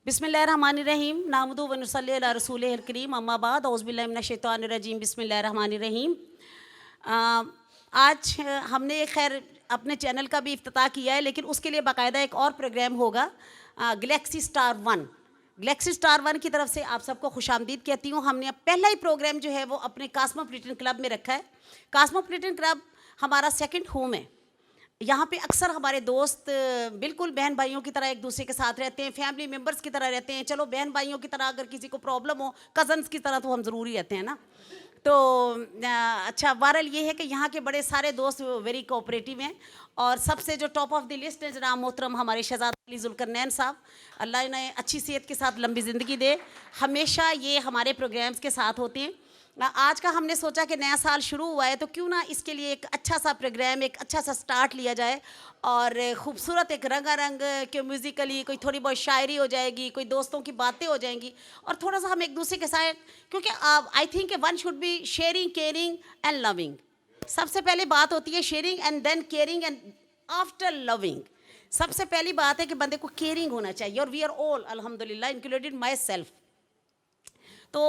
बिस्मिल्लाहिर्रहमानिर्रहीम नामुदु व नुसल्ली अला रसूलिहिल करीम अम्मा बाद औज़ु बिल्लाहि मिनश शैतानिर रजीम बिस्मिल्लाहिर्रहमानिर्रहीम। आज हमने खैर अपने चैनल का भी इफ्तिताह किया है, लेकिन उसके लिए बाकायदा एक और प्रोग्राम होगा Galaxy star one. Galaxy star one की तरफ से आप सबको खुशामदीद कहती हूँ। हमने पहला ही प्रोग्राम जो है वो अपने कास्मोपॉलिटन क्लब में रखा है। कास्मोपॉलिटन क्लब हमारा सेकंड होम है। यहाँ पे अक्सर हमारे दोस्त बिल्कुल बहन भाइयों की तरह एक दूसरे के साथ रहते हैं, फैमिली मेम्बर्स की तरह रहते हैं। चलो बहन भाइयों की तरह अगर किसी को प्रॉब्लम हो, कज़न्स की तरह तो हम ज़रूरी रहते हैं ना। तो अच्छा बहरहाल ये है कि यहाँ के बड़े सारे दोस्त वेरी कोऑपरेटिव हैं। और सबसे जो टॉप ऑफ द लिस्ट है जनाब मोहतरम हमारे शहजाद अली जुल्करनैन साहब, अल्लाह इन्हें अच्छी सेहत के साथ लंबी ज़िंदगी दे। हमेशा ये हमारे प्रोग्राम्स के साथ होते हैं। आज का हमने सोचा कि नया साल शुरू हुआ है तो क्यों ना इसके लिए एक अच्छा सा प्रोग्राम, एक अच्छा सा स्टार्ट लिया जाए और खूबसूरत एक रंगारंग के म्यूज़िकली कोई थोड़ी बहुत शायरी हो जाएगी, कोई दोस्तों की बातें हो जाएंगी और थोड़ा सा हम एक दूसरे के साथ, क्योंकि I think one should be sharing, caring and loving. सबसे पहले बात होती है sharing and then caring and after loving. सबसे पहली बात है कि बंदे को केयरिंग होना चाहिए और वी आर ऑल अल्हम्दुलिल्लाह इंक्लूडेड माई सेल्फ। तो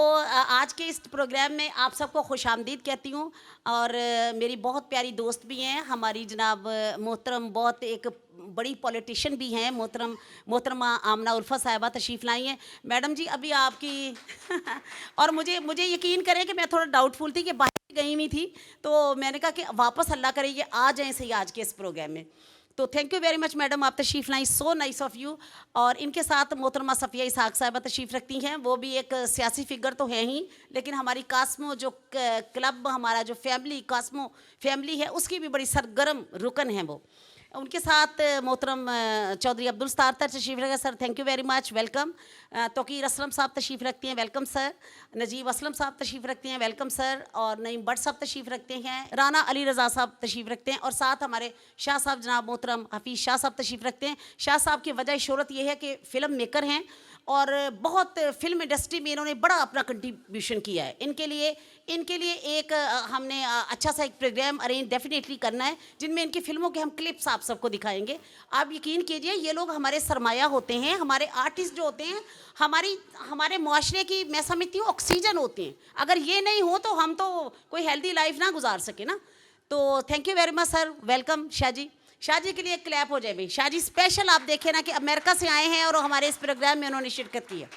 आज के इस प्रोग्राम में आप सबको खुशामदीद कहती हूँ। और मेरी बहुत प्यारी दोस्त भी हैं हमारी जनाब मोहतरम, बहुत एक बड़ी पॉलिटिशियन भी हैं मोहतरमा आमना उल्फा साहिबा तशरीफ़ लाई हैं। मैडम जी अभी आपकी और मुझे यकीन करें कि मैं थोड़ा डाउटफुल थी कि बाहर गई हुई थी, तो मैंने कहा कि वापस अल्लाह करे ये आ जाएँ सही आज के इस प्रोग्राम में। तो thank you very much madam, आप तशरीफ़ लाई, सो नाइस ऑफ़ यू। और इनके साथ मोहतरमा सफ़िया इसहाक़ साहिबा तशरीफ़ रखती हैं। वो भी एक सियासी फ़िगर तो है ही, लेकिन हमारी कास्मो जो क्लब, हमारा जो फैमिली कास्मो फैमिली है, उसकी भी बड़ी सरगर्म रुकन है वो। उनके साथ मोहतरम चौधरी अब्दुल सत्तार तशरीफ़ रखे sir, thank you very much, welcome. Toqeer Aslam साहब तशरीफ़ रखती हैं, वेलकम सर। नजीब असलम साहब तशरीफ़ रखते हैं, वेलकम सर। और नईम भट्ट साहब तशरीफ़ रखते हैं, राना अली रज़ा साहब तशरीफ़ रखते हैं और साथ हमारे शाह साहब जनाब मोहतरम हफीज़ शाह साहब तशरीफ़ रखते हैं। शाह साहब की वजह शोहरत ये है कि फ़िल्म मेकर हैं और बहुत फिल्म इंडस्ट्री में इन्होंने बड़ा अपना कंट्रीब्यूशन किया है। इनके लिए एक हमने अच्छा सा एक प्रोग्राम अरेंज डेफिनेटली करना है, जिनमें इनकी फ़िल्मों के हम क्लिप्स आप सबको दिखाएंगे। आप यकीन कीजिए ये लोग हमारे सरमाया होते हैं, हमारे आर्टिस्ट जो होते हैं हमारे मुआशरे की, मैं समझती हूँ, ऑक्सीजन होते हैं। अगर ये नहीं हो तो हम तो कोई हेल्दी लाइफ ना गुजार सके ना। तो thank you very much sir, welcome. Shah ji के लिए एक क्लैप हो जाए भाई। शाह जी स्पेशल आप देखें ना कि अमेरिका से आए हैं और हमारे इस प्रोग्राम में उन्होंने शिरकत की है।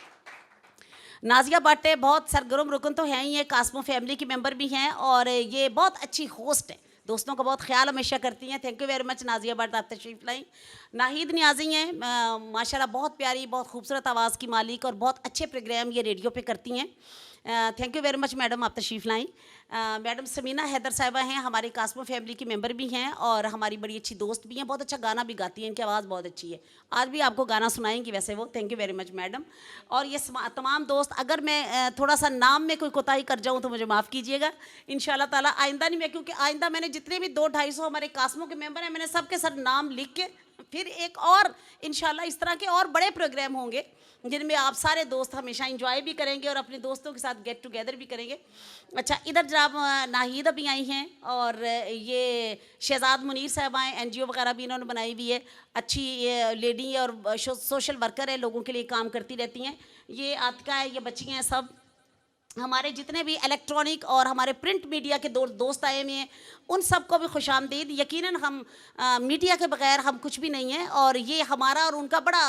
नाजिया भट्ट बहुत सरगर्म रुकन तो हैं ही, ये कास्मो फैमिली की मेंबर भी हैं और ये बहुत अच्छी होस्ट है, दोस्तों का बहुत ख्याल हमेशा करती हैं। Thank you very much Nazia Bhatt, आप तशरीफ़ लाई। नाहिद नियाज़ी हैं, माशाल्लाह बहुत प्यारी, बहुत खूबसूरत आवाज़ की मालिक और बहुत अच्छे प्रोग्राम ये रेडियो पे करती हैं। Thank you very much madam, आप तशरीफ़ लाई। मैडम समीना हैदर साहिबा हैं, हमारी कास्मो फैमिली की मेंबर भी हैं और हमारी बड़ी अच्छी दोस्त भी हैं, बहुत अच्छा गाना भी गाती हैं, इनकी आवाज़ बहुत अच्छी है। आज भी आपको गाना सुनाएंगी वैसे वो। Thank you very much madam. और ये तमाम दोस्त, अगर मैं थोड़ा सा नाम में कोई कोताही कर जाऊँ तो मुझे माफ़ कीजिएगा इंशाल्लाह ताला। आइंदा नहीं, मैं क्योंकि आइंदा मैंने जितने भी 200-250 हमारे कास्मो के मेंबर हैं, मैंने सबके सर नाम लिख के फिर एक और इंशाल्लाह इस तरह के और बड़े प्रोग्राम होंगे जिनमें आप सारे दोस्त हमेशा इंजॉय भी करेंगे और अपने दोस्तों के साथ गेट टुगेदर भी करेंगे। अच्छा, इधर जनाब नाहिद अभी आई हैं और ये शहजाद मुनीर साहब आए, NGO वगैरह भी इन्होंने बनाई हुई है। अच्छी लेडी है और सोशल वर्कर है, लोगों के लिए काम करती रहती हैं। ये आतिका है, ये बच्चियाँ हैं, सब हमारे जितने भी इलेक्ट्रॉनिक और हमारे प्रिंट मीडिया के दोस्त आए हुए हैं, उन सबको भी खुशामदीद। यकीनन हम मीडिया के बगैर हम कुछ भी नहीं हैं और ये हमारा और उनका बड़ा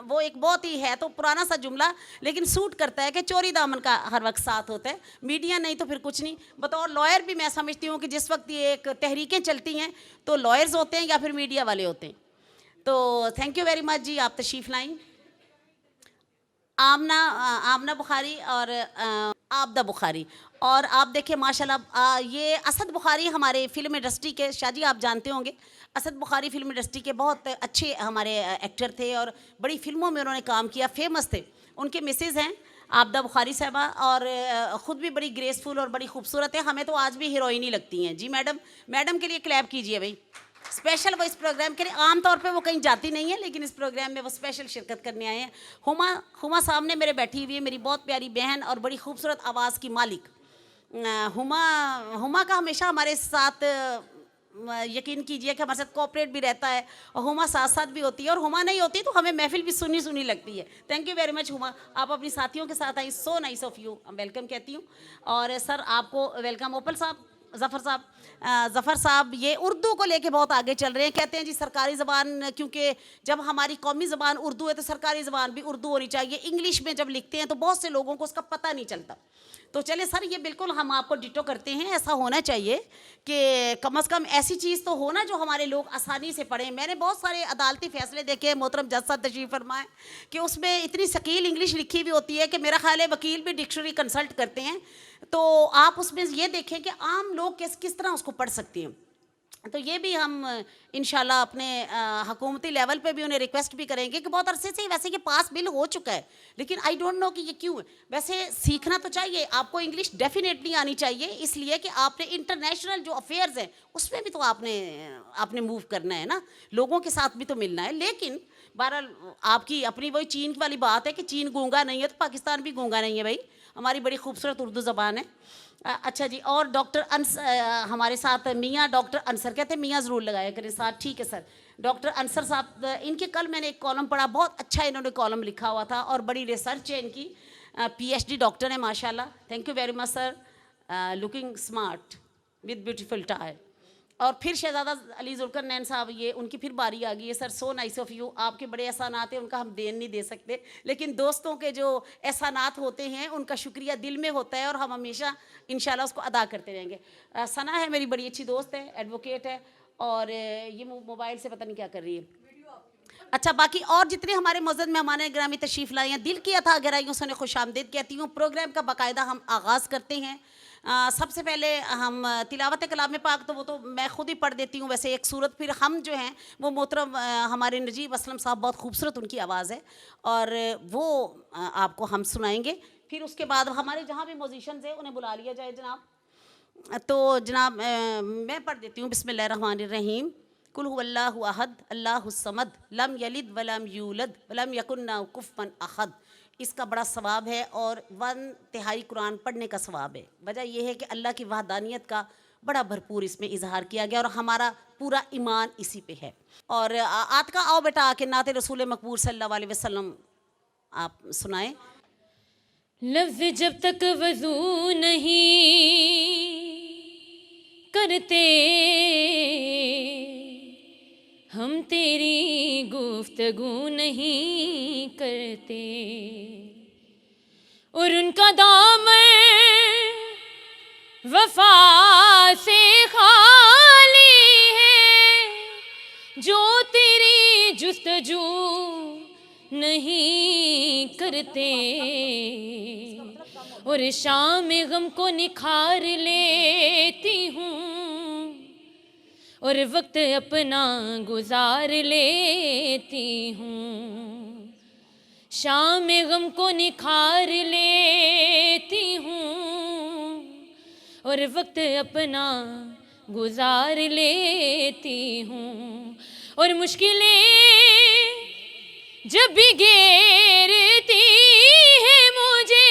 वो एक बहुत ही है तो पुराना सा जुमला, लेकिन सूट करता है कि चोरी दामन का हर वक्त साथ होता है, मीडिया नहीं तो फिर कुछ नहीं। बतौर लॉयर भी मैं समझती हूँ कि जिस वक्त ये एक तहरीकें चलती हैं तो लॉयर्स होते हैं या फिर मीडिया वाले होते हैं। तो थैंक यू वेरी मच जी, आप तशरीफ़ लाई। आमना बुखारी और आबदा बुखारी। और आप देखिए माशाल्लाह ये असद बुखारी हमारे फिल्म इंडस्ट्री के, शाह जी आप जानते होंगे, असद बुखारी फिल्म इंडस्ट्री के बहुत अच्छे हमारे एक्टर थे और बड़ी फिल्मों में उन्होंने काम किया, फेमस थे। उनके मिसेज़ हैं आबदा बुखारी साहबा और ख़ुद भी बड़ी ग्रेसफुल और बड़ी खूबसूरत है, हमें तो आज भी हीरोइन ही लगती हैं जी। मैडम के लिए क्लैप कीजिए भाई, स्पेशल वो इस प्रोग्राम के लिए। आमतौर पे वो कहीं जाती नहीं है, लेकिन इस प्रोग्राम में वो स्पेशल शिरकत करने आए हैं। हुमा सामने मेरे बैठी हुई है, मेरी बहुत प्यारी बहन और बड़ी खूबसूरत आवाज़ की मालिक। हुमा का हमेशा हमारे साथ यकीन कीजिए कि हमारे साथ कोऑपरेट भी रहता है और हुमा साथ साथ भी होती है, और हुमा नहीं होती तो हमें महफिल भी सुनी सुनी लगती है। Thank you very much Huma, आप अपनी साथियों के साथ आई, so nice of you, welcome कहती हूँ। और सर आपको वेलकम। ओपल साहब, ज़फ़र साहब ये उर्दू को लेके बहुत आगे चल रहे हैं, कहते हैं जी सरकारी ज़बान, क्योंकि जब हमारी कौमी ज़बान उर्दू है तो सरकारी ज़बान भी उर्दू होनी चाहिए। इंग्लिश में जब लिखते हैं तो बहुत से लोगों को उसका पता नहीं चलता। तो चलिए सर, ये बिल्कुल हम आपको डिटो करते हैं, ऐसा होना चाहिए कि कम से कम ऐसी चीज़ तो हो ना जो हमारे लोग आसानी से पढ़ें। मैंने बहुत सारे अदालती फ़ैसले देखे हैं, मोहतरम जज साहब तशरीफ़ फरमाएं, कि उसमें इतनी शकील इंग्लिश लिखी हुई होती है कि मेरा ख्याल है वकील भी डिक्शनरी कंसल्ट करते हैं। तो आप उसमें ये देखें कि आम लोग किस तरह उसको पढ़ सकते हैं। तो ये भी हम इंशाल्लाह अपने हुकूमती लेवल पे भी उन्हें रिक्वेस्ट भी करेंगे कि बहुत अरसे से वैसे ये पास बिल हो चुका है, लेकिन आई डोंट नो कि ये क्यों है। वैसे सीखना तो चाहिए, आपको इंग्लिश डेफिनेटली आनी चाहिए, इसलिए कि आपने इंटरनेशनल जो अफेयर्स हैं उसमें भी तो आपने मूव करना है ना, लोगों के साथ भी तो मिलना है। लेकिन बहरहाल आपकी अपनी वही चीन वाली बात है कि चीन गूंगा नहीं है तो पाकिस्तान भी गूंगा नहीं है भाई, हमारी बड़ी खूबसूरत उर्दू ज़बान है। अच्छा जी, और डॉक्टर हमारे साथ मियाँ डॉक्टर अंसर, कहते हैं मियाँ ज़रूर लगाया करें साथ, ठीक है सर। डॉक्टर अंसर साहब, इनके कल मैंने एक कॉलम पढ़ा, बहुत अच्छा इन्होंने कॉलम लिखा हुआ था और बड़ी रिसर्च है इनकी, PhD डॉक्टर है माशाल्लाह। Thank you very much sir, looking smart with beautiful tie. और फिर शहजादा अली जुल्करनैन साहब, ये उनकी फिर बारी आ गई है। Sir so nice of you, आपके बड़े एहसानात हैं, उनका हम देन नहीं दे सकते, लेकिन दोस्तों के जो एहसानात होते हैं उनका शुक्रिया दिल में होता है और हम हमेशा इंशाल्लाह उसको अदा करते रहेंगे। सना है मेरी बड़ी अच्छी दोस्त है, एडवोकेट है, और ये मोबाइल से पता नहीं क्या कर रही है। अच्छा, बाकी और जितने हमारे मौजूद मेहमान ग्रामी तशरीफ़ लाए हैं, दिल किया था गहराइयों से उन्हें खुशामदीद कहती हूँ। प्रोग्राम का बाकायदा हम आगाज़ करते हैं। सबसे पहले हम तिलावत कलाम पाक, तो वो तो मैं ख़ुद ही पढ़ देती हूँ वैसे एक सूरत, फिर हम जो हैं वो मोहतरम हमारे नजीब असलम साहब, बहुत खूबसूरत उनकी आवाज़ है और वो आपको हम सुनाएंगे। फिर उसके बाद हमारे जहाँ भी म्यूजिशंस हैं उन्हें बुला लिया जाए जनाब। तो जनाब मैं पढ़ देती हूँ, बिस्मिल्लाहिर्रहमानिर्रहीम। कुल हुवल्लाहु अहद अल्लाहुस समद लम यलिद वलम यूलद वलम यकुन लहू कुफुवन अहद। इसका बड़ा सवाब है और 1/3 कुरान पढ़ने का सवाब है। वजह यह है कि अल्लाह की वहदानियत का बड़ा भरपूर इसमें इजहार किया गया और हमारा पूरा ईमान इसी पे है। और आतका आओ बेटा आके नात रसूल मकबूल सल्लल्लाहु अलैहि वसल्लम आप सुनाएं। लफ्ज़ जब तक वज़ू नहीं करते हम तेरी गुफ्तगू नहीं करते, और उनका दामन वफा से खाली है जो तेरी जुस्तजू नहीं करते, और शाम गम को निखार लेती हूँ और वक्त अपना गुजार लेती हूँ। शाम गम को निखार लेती हूँ और वक्त अपना गुजार लेती हूँ, और मुश्किलें जब भी घेरती है मुझे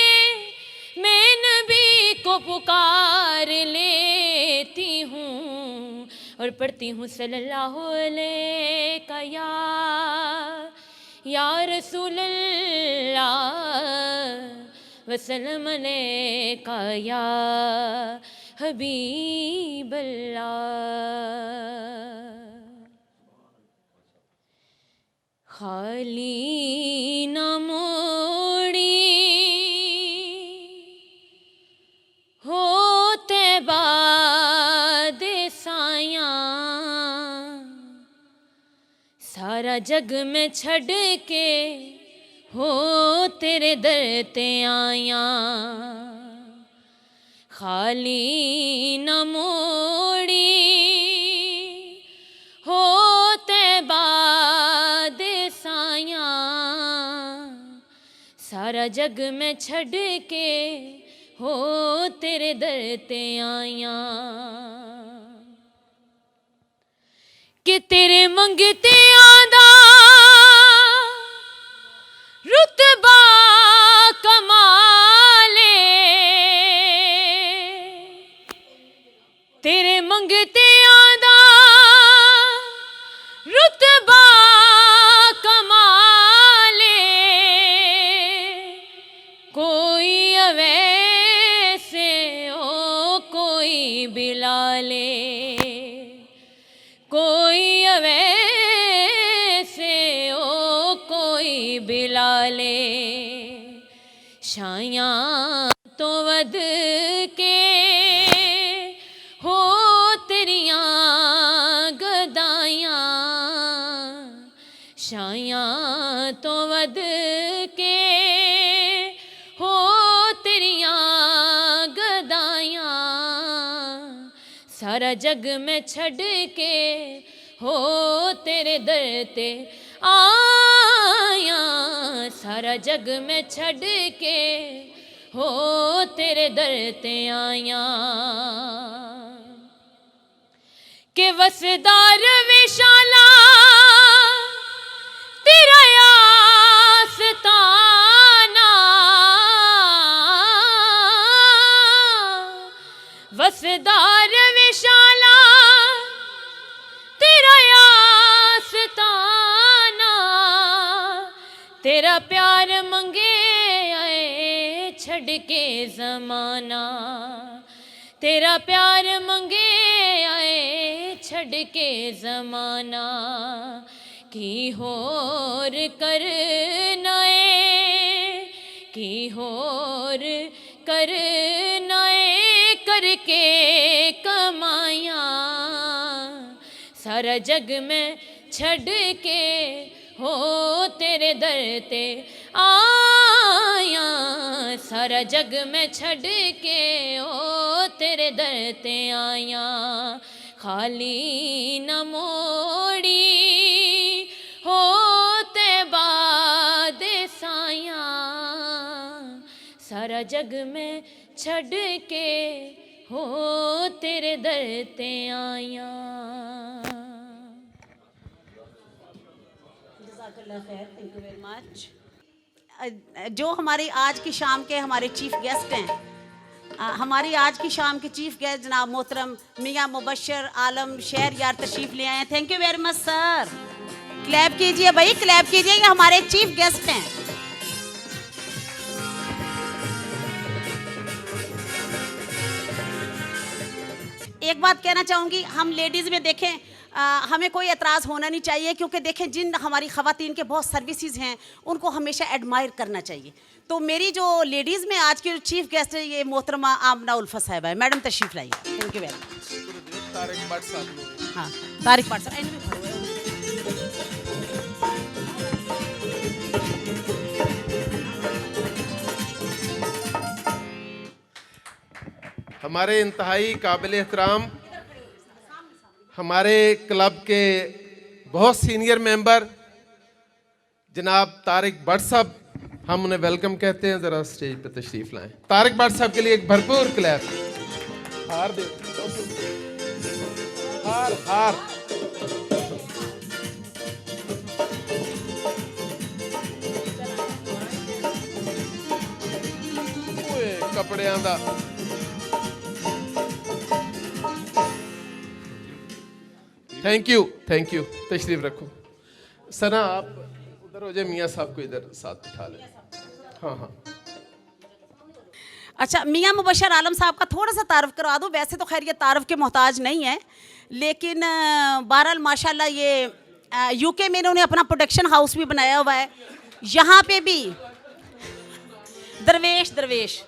मैं नबी को पुकार लेती हूँ और पढ़ती हूँ सल्लल्लाहु अलैहि या रसूल अल्लाह वसल्लम अलैका या हबीब अल्लाह। खाली न मोड़ी होते बाद साया, सारा जग में छड़ के हो तेरे दर ते आया। खाली न मोड़ी होते बाद साया, सारा जग में छड़ के हो तेरे दर ते आया। कि तेरे मंगते आंदा रुतबा कमाले, तेरे मंगते आंदा छायां तो वध के हो तेरियां गदाइयां, छायां तो वध के हो तेरियां गदाइयां, सारा जग में छड़ के हो तेरे दर ते आया, सारा जग में छड़ के हो तेरे दर ते आया। के वसदार विशाला तेरा आस्ताना, वसदार विशाला तेरा आस्ताना, तेरा प्यार मंगे आए छड़ के ज़माना, तेरा प्यार मंगे आए छड़ के ज़माना, की होर करनाए, की होर करनाए करके कमाया, सारा जग में छड़ के हो तेरे दर ते आया, सारा जग में छड़ के हो तेरे दर ते आया, खाली न मोड़ी हो ते बाद साया, सारा जग में छड़ के हो तेरे दर ते आया। Thank you very much. जो हमारी आज की शाम के हमारे चीफ गेस्ट हैं, हमारी आज की शाम के चीफ गेस्ट जनाब मोहतरम मियाँ मुबशर आलम शहरयार तशरीफ ले आए हैं। Thank you very much sir. Clap कीजिए भाई, क्लैप कीजिए, ये हमारे चीफ गेस्ट हैं। एक बात कहना चाहूँगी, हम लेडीज़ में देखें हमें कोई एतराज़ होना नहीं चाहिए, क्योंकि देखें जिन हमारी ख़वातीन के बहुत सर्विसेज हैं उनको हमेशा एडमायर करना चाहिए। तो मेरी जो लेडीज़ में आज की चीफ गेस्ट है ये मोहतरमा आमना उल्फा साहिबा है। मैडम तशरीफ़ लाइए। Thank you very much. Tariq Bhatt साहब। हाँ, तारिक भट्ट साहब। हमारे इंतहाई काबिल एहतराम हमारे क्लब के बहुत सीनियर मेंबर जनाब तारिक भट्ट साहब, हम उन्हें वेलकम कहते हैं। ज़रा स्टेज पे तशरीफ़ लाएं। तारिक भट्ट साहब के लिए एक भरपूर क्लैप। हार दे, हार हार। कपड़ियां दा थैंक यू, थैंक यू। तशरीफ रखो। सना आप उधर हो जाए, मियाँ साहब को इधर साथ बिठा लें। हाँ हाँ। अच्छा, मियाँ मुबशर आलम साहब का थोड़ा सा तारफ़ करवा दूँ। वैसे तो खैर ये तारफ़ के मोहताज नहीं है, लेकिन बहरहाल माशाल्लाह ये यूके में इन्होंने अपना प्रोडक्शन हाउस भी बनाया हुआ है। यहाँ पे भी दरवेश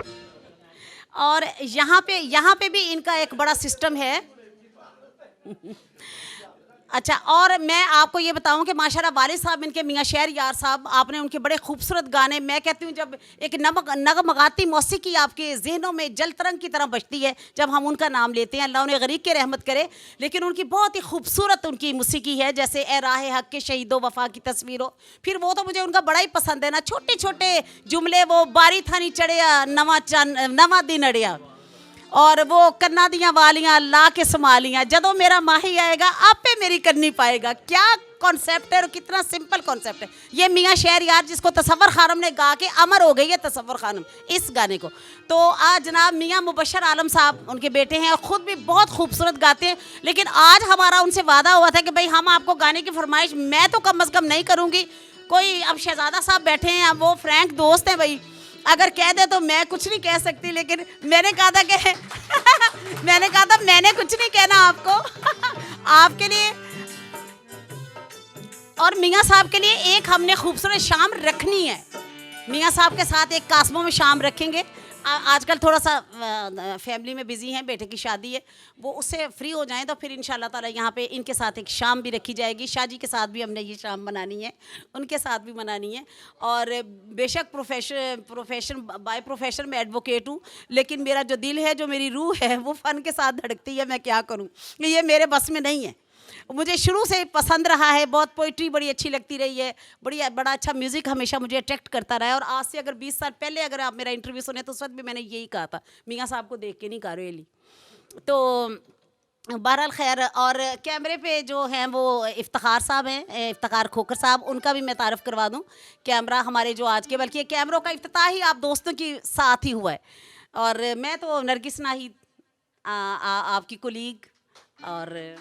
और यहाँ पे भी इनका एक बड़ा सिस्टम है। अच्छा, और मैं आपको ये बताऊं कि माशाल्लाह वालिद साहब इनके मियाँ शहरयार साहब, आपने उनके बड़े खूबसूरत गाने, मैं कहती हूँ जब एक नगमगाती मौसीकी आपके जहनों में जल तरंग की तरह बजती है जब हम उनका नाम लेते हैं, अल्लाह उन्हें गरीब के रहमत करे। लेकिन उनकी बहुत ही खूबसूरत उनकी मौसीकी है, जैसे ए राह हक के शहीदो वफा की तस्वीरों। फिर वो तो मुझे उनका बड़ा ही पसंद है ना, छोटे छोटे जुमले, वो बारी थानी चढ़िया नवा दिन अड़िया, और वो कन्ना दियाँ वालियाँ ला के संभालियाँ, जदों मेरा माही आएगा आपे मेरी करनी पाएगा। क्या कॉन्सेप्ट है और कितना सिंपल कॉन्सेप्ट है। ये मियाँ शहरयार जिसको तसव्वुर खानम ने गा के अमर हो गई है, तसव्वुर खानम इस गाने को। तो आज जनाब मियाँ मुबशर आलम साहब उनके बेटे हैं और ख़ुद भी बहुत खूबसूरत गाते हैं। लेकिन आज हमारा उनसे वादा हुआ था कि भाई हम आपको गाने की फरमाइश मैं तो कम अज़ कम नहीं करूँगी। कोई अब शहजादा साहब बैठे हैं, अब वो फ्रैंक दोस्त हैं भाई, अगर कह दे तो मैं कुछ नहीं कह सकती। लेकिन मैंने कहा था कि मैंने कुछ नहीं कहना आपको आपके लिए और मियाँ साहब के लिए एक हमने खूबसूरत शाम रखनी है। मियाँ साहब के साथ एक कास्मो में शाम रखेंगे। आजकल थोड़ा सा फैमिली में बिजी हैं, बेटे की शादी है, वो उससे फ्री हो जाएं तो फिर इंशाल्लाह ताला यहाँ पे इनके साथ एक शाम भी रखी जाएगी। शाहजी के साथ भी हमने ये शाम मनानी है, उनके साथ भी मनानी है। और बेशक प्रोफेशन बाय प्रोफेशन में एडवोकेट हूँ, लेकिन मेरा जो दिल है, जो मेरी रूह है, वो फ़न के साथ धड़कती है। मैं क्या करूँ, ये मेरे बस में नहीं है। मुझे शुरू से पसंद रहा है, बहुत पोइट्री बड़ी अच्छी लगती रही है, बड़ा अच्छा म्यूज़िक हमेशा मुझे अट्रैक्ट करता रहा है। और आज से अगर 20 साल पहले अगर आप मेरा इंटरव्यू सुने तो उस वक्त भी मैंने यही कहा था, मियाँ साहब को देख के नहीं कहा रियली। तो बहरहाल खैर, और कैमरे पे जो हैं वो इफ्तिखार साहब हैं, इफ्तिखार खोखर साहब, उनका भी मैं तारफ़ करवा दूँ। कैमरा हमारे जो आज के, बल्कि कैमरों का इफ्तिताह ही आप दोस्तों के साथ ही हुआ है। और मैं तो नरगिस नाहिद, आपकी कोलीग और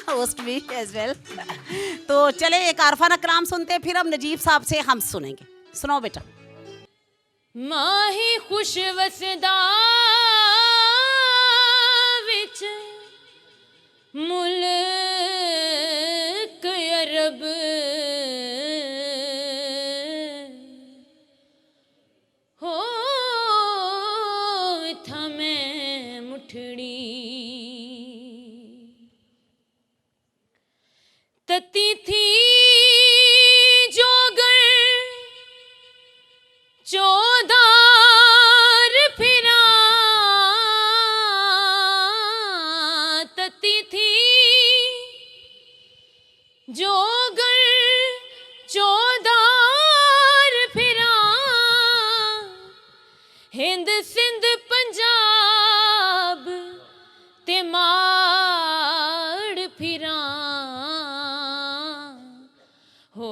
होस्ट भी एज वेल। तो चले एक आरफाना कलाम सुनते हैं, फिर हम नजीब साहब से हम सुनेंगे। सुनाओ बेटा। माही खुश वसदा विच मुल्क अरब, हो था मैं मुठड़ी तती थी जोगर चौधार फिरा, तती थी जोगर चौधार फिरा, हिंद सिंध पंजाब ते माड़ फिरा, हो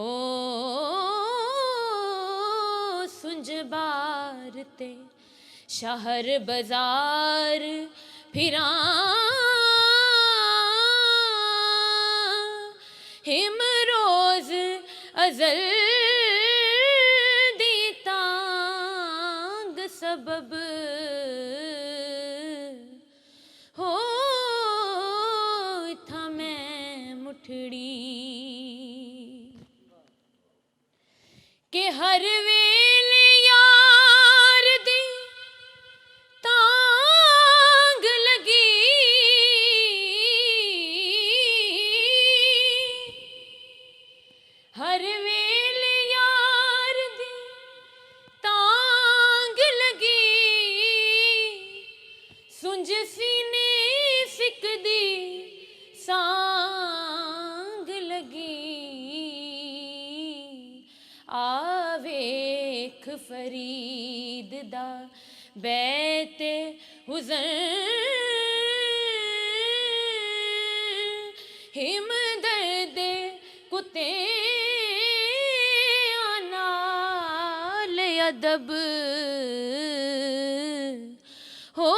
सुंज बार ते शहर बाजार फिरा, हिम रोज अजल दी तांग सबब, हो था मैं मुठड़ी के हर वेले यार दी तांग लगी, हर वेले यार दी तांग लगी, सुंज सीने सिकदी सांग लगी, आवेख फरीद दा बैते हुज़न, हिम दर्द कुते नाल अदब, हो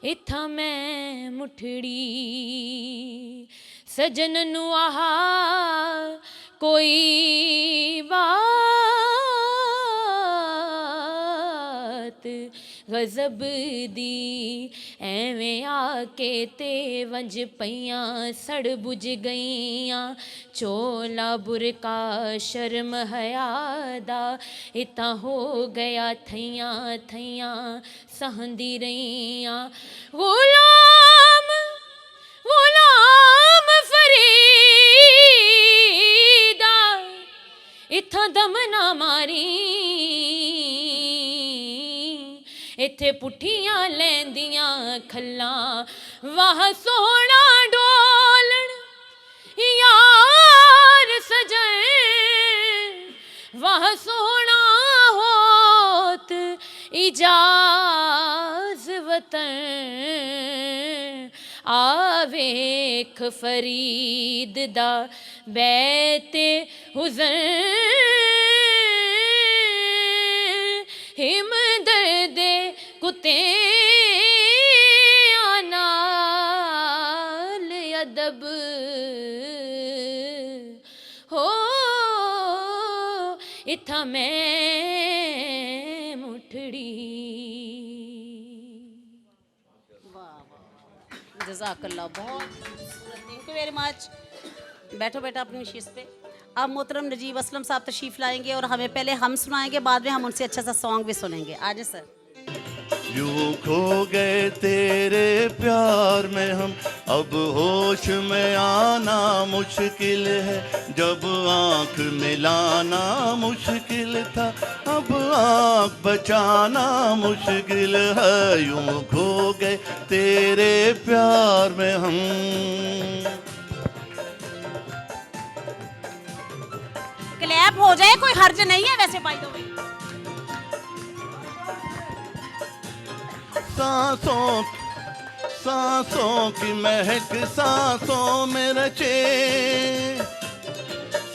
इत्था मैं मुठड़ी सजन नु आहा कोई बात गज़ब दी, एवें आके ते वंज पईयां सड़ बुझ गईयां, चोला बुरका शर्म हयादा इता हो गया थैयां थैयां सहंदी रहियां, गुलाम गुलाम फरीदा इत्थां दम ना मारी, इत्थे पुठियां लैंदियां खल्लां, वाह सोहना डोलण यार सजन, वाह सोहना होत इजाज वतन, आवेख फरीद दा बैते हुज़न, हिम दर्द कुते नाल अदब, हो इत्था मैं मुठड़ी। जज़ाकल्लाह, बहुत खूबसूरत, थैंक यू वेरी मच। बैठो बेटा अपनी शीश पे। अब मोहतरम नजीब असलम साहब तशरीफ लाएंगे और हमें पहले हम सुनाएंगे, बाद में हम उनसे अच्छा सा सॉन्ग भी सुनेंगे। आ जाए सर। यूं खो गए तेरे प्यार में हम, अब होश में आना मुश्किल है। जब आँख मिलाना मुश्किल था, अब आँख बचाना मुश्किल है। यूं खो गए तेरे प्यार में हम। क्लैप हो जाए, कोई हर्ज नहीं है वैसे भाई। तो सांसों सांसों की महक सांसों में रचे,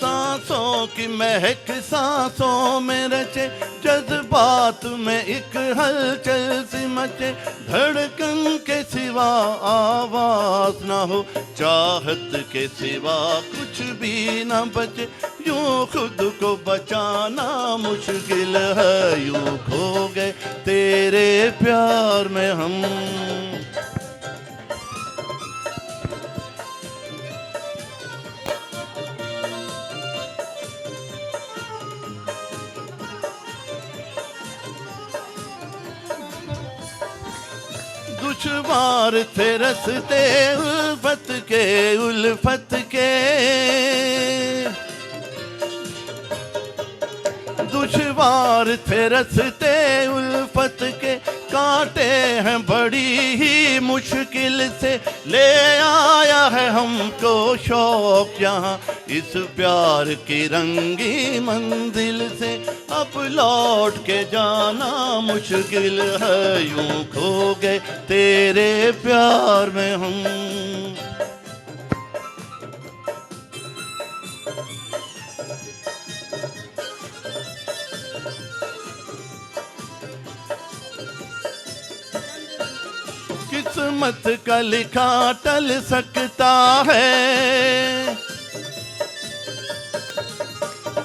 सांसों की महक सांसों में रचे। जज्बात में एक हलचल सी मचे, धड़कन के सिवा आवाज ना हो, चाहत के सिवा कुछ भी ना बचे। यूं खुद को बचाना मुश्किल है। यूं खो गए तेरे प्यार में हम। दुश्वार थे रस्ते उल्फत के, उल्फत के। दुश्वार थे रस्ते उल्फत के, काटे हैं बड़ी ही मुश्किल से। ले आया है हमको शौक यहाँ इस प्यार की रंगी मंजिल से। अब लौट के जाना मुश्किल है। यूं खो गए तेरे प्यार में हम। किस्मत का लिखा टल सकता है,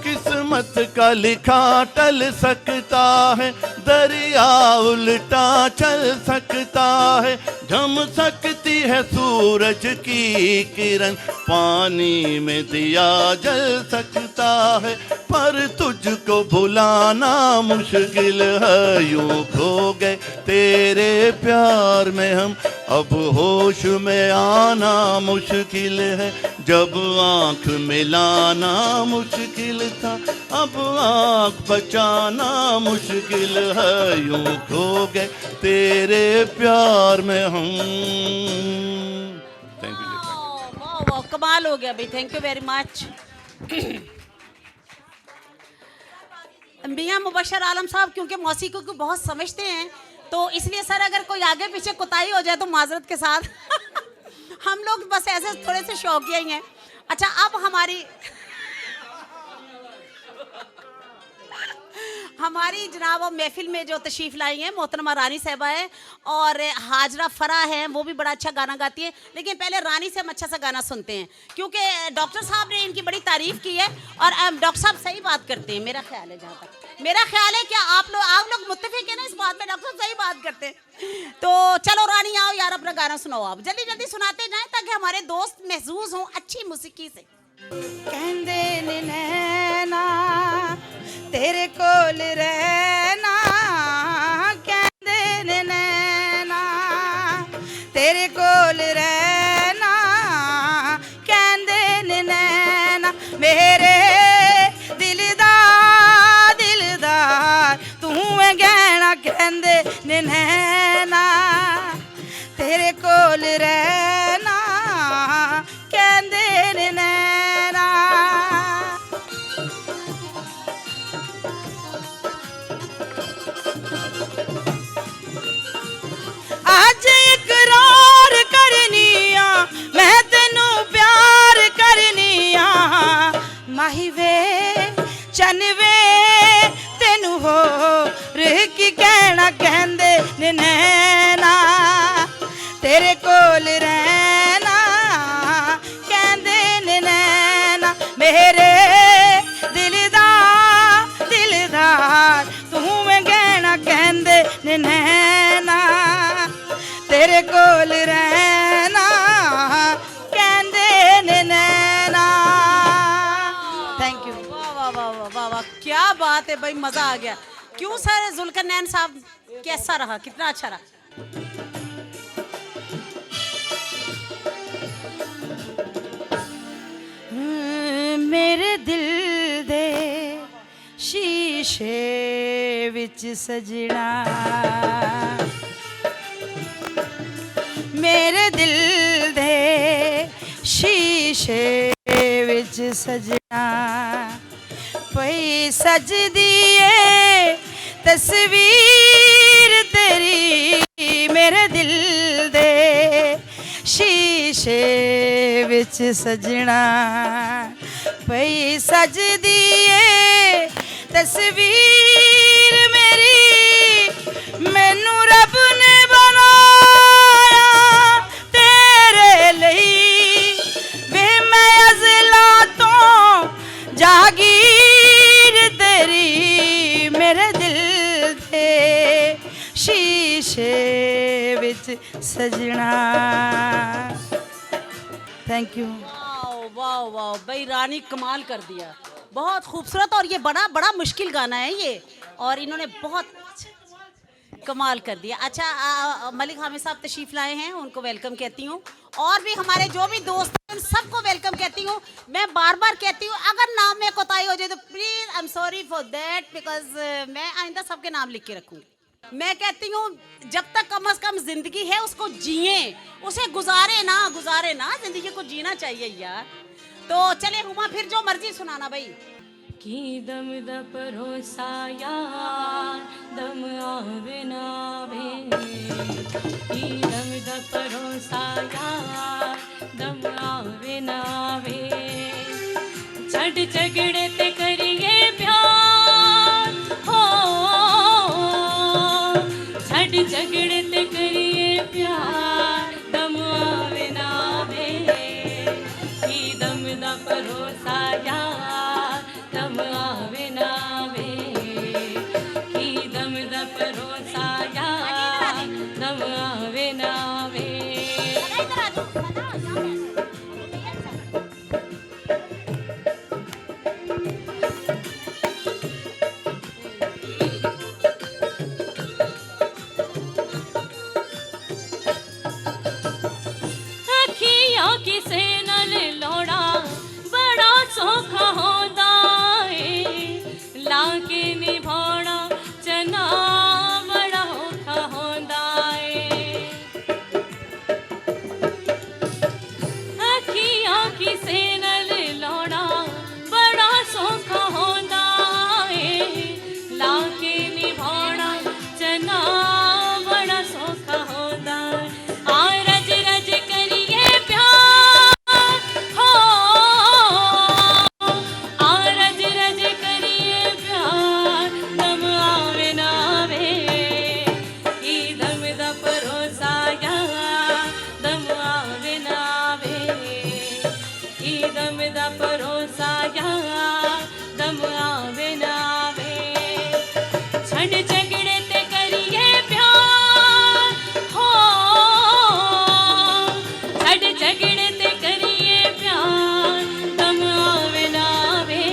किस्मत का लिखा टल सकता है। दरिया उल्टा चल सकता है, झम सकती है सूरज की किरण। पानी में दिया जल सकता है, पर तुझको भुलाना मुश्किल है। यूं खो गए तेरे प्यार में हम, अब होश में आना मुश्किल है। जब आँख मिलाना मुश्किल था, अब आँख बचाना मुश्किल है। यूं खो गए तेरे प्यार में हम। Thank you. वाह वाह, कमाल हो गया भाई, थैंक यू वेरी मच। मियां मुबशर आलम साहब क्योंकि मौसीकी को बहुत समझते हैं, तो इसलिए सर अगर कोई आगे पीछे कुताही हो जाए तो माजरत के साथ। हम लोग बस ऐसे थोड़े से शौकिया ही हैं। अच्छा, अब हमारी जनाब महफिल में जो तशरीफ़ लाई हैं मोहतरमा रानी साहबा है और हाजरा फरा है, वो भी बड़ा अच्छा गाना गाती है। लेकिन पहले रानी से हम अच्छा सा गाना सुनते हैं क्योंकि डॉक्टर साहब ने इनकी बड़ी तारीफ़ की है और डॉक्टर साहब सही बात करते हैं, मेरा ख्याल है। जहाँ तक मेरा ख्याल है, क्या आप लोग मुत्तफिक हैं ना इस बात में? डॉक्टर साहब सही बात करते हैं। तो चलो रानी आओ यार, अपना गाना सुनाओ। आप जल्दी जल्दी सुनाते जाएं ताकि हमारे दोस्त महसूस हों अच्छी मौसीकी से। कहंदे ने नैना तेरे कोल रहना, कहंदे ने नैना तेरे कोल रहना, कहंदे ने नैना मेरे दिलदार दिलदार तू है गहना, कहंदे ने नैना तेरे कोल रहना, कहंदे ने नैना। है भाई, मजा आ गया। क्यों सर जुल्करनैन साहब, कैसा रहा, कितना अच्छा रहा? मेरे दिल दे शीशे विच सजना, मेरे दिल दे शीशे विच सजना, पई सजदी ए तस्वीर तेरी, मेरे दिल दे शीशे विच सजना, पई सजदी ए तस्वीर मेरी, मैनू रब ने बनाया तेरे लई, वे मैं अज़लां तो जागीर तेरी, मेरे दिल दे शीशे विच सजना। Thank you. वाह वाह वाह भाई, रानी कमाल कर दिया, बहुत खूबसूरत। और ये बड़ा बड़ा मुश्किल गाना है ये, और इन्होंने बहुत कमाल कर दिया। अच्छा मलिक हामिद साहब तशरीफ लाए हैं, उनको वेलकम कहती हूँ। और भी हमारे जो भी दोस्त हैं उन सबको वेलकम कहती हूँ। मैं बार बार कहती हूँ अगर नाम में कोताही हो जाए तो please I am sorry for that, because मैं आइंदा सबके नाम लिख के रखूँगी। मैं कहती हूँ जब तक कम से कम जिंदगी है उसको जिए, उसे गुजारे ना जिंदगी को जीना चाहिए यार। तो चले हुमा, फिर जो मर्जी सुनाना भाई। की दम द परोसा यार दम आवे ना वे, की दम द परोसा यार दम आवे ना वे, छड़ झगड़े ते करिए प्यार हो, छड़ झगड़े ते करिए प्यार दम आवे ना वे, की दम द परोसा यार दम आवे ना वे, की दम द परोसा यार दम आवे ना वे। अखियों किसे नल लोड़ा बड़ा सौखा होता है, लाके निभाना चना बड़ा औखा होता है, अखियों किसे नल लोड़ा बड़ा सौखा होता है, लाके निभाना चना बड़ा सौखा होता है, आ रज रज करिए प्यार हो, आ रज रज करिए प्यार दम आवे ना वे, की दम द परोसा यार दम आवे ना वे, की दम द परोसा यार दम आवे ना वे, छड़ झगड़े ते करिए प्यार हो, छड़ झगड़े ते करिए प्यार दम आवे ना वे,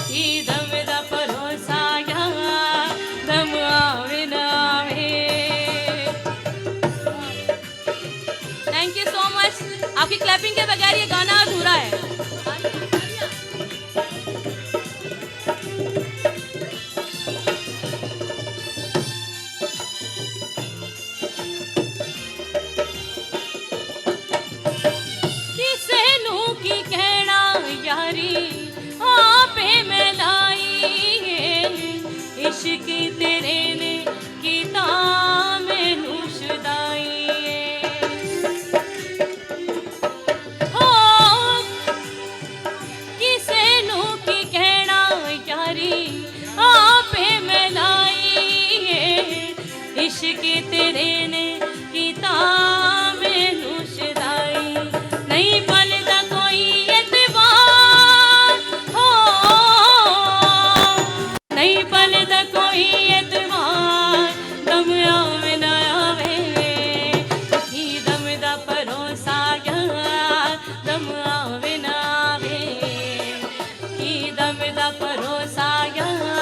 की दम दा परोसा यार दम आवे ना वे। Thank you so much. आपकी क्लैपिंग के बगैर ये गाना अधूरा है। किसे नू की कहना यारी आपे मैं लाई, इश्क तेरे ने कीता मैनू शुदाई, हो किसे नू की कहना यारी आपे मैं लाई, इश्क तेरे ने कीता मैनू शुदाई, नहीं पलदा कोई एतबार हो, नहीं पलदा कोई एतबार दम आवे ना आवे, की दम दा परोसा यार दम आवे ना आवे, की दम दा परोसा यार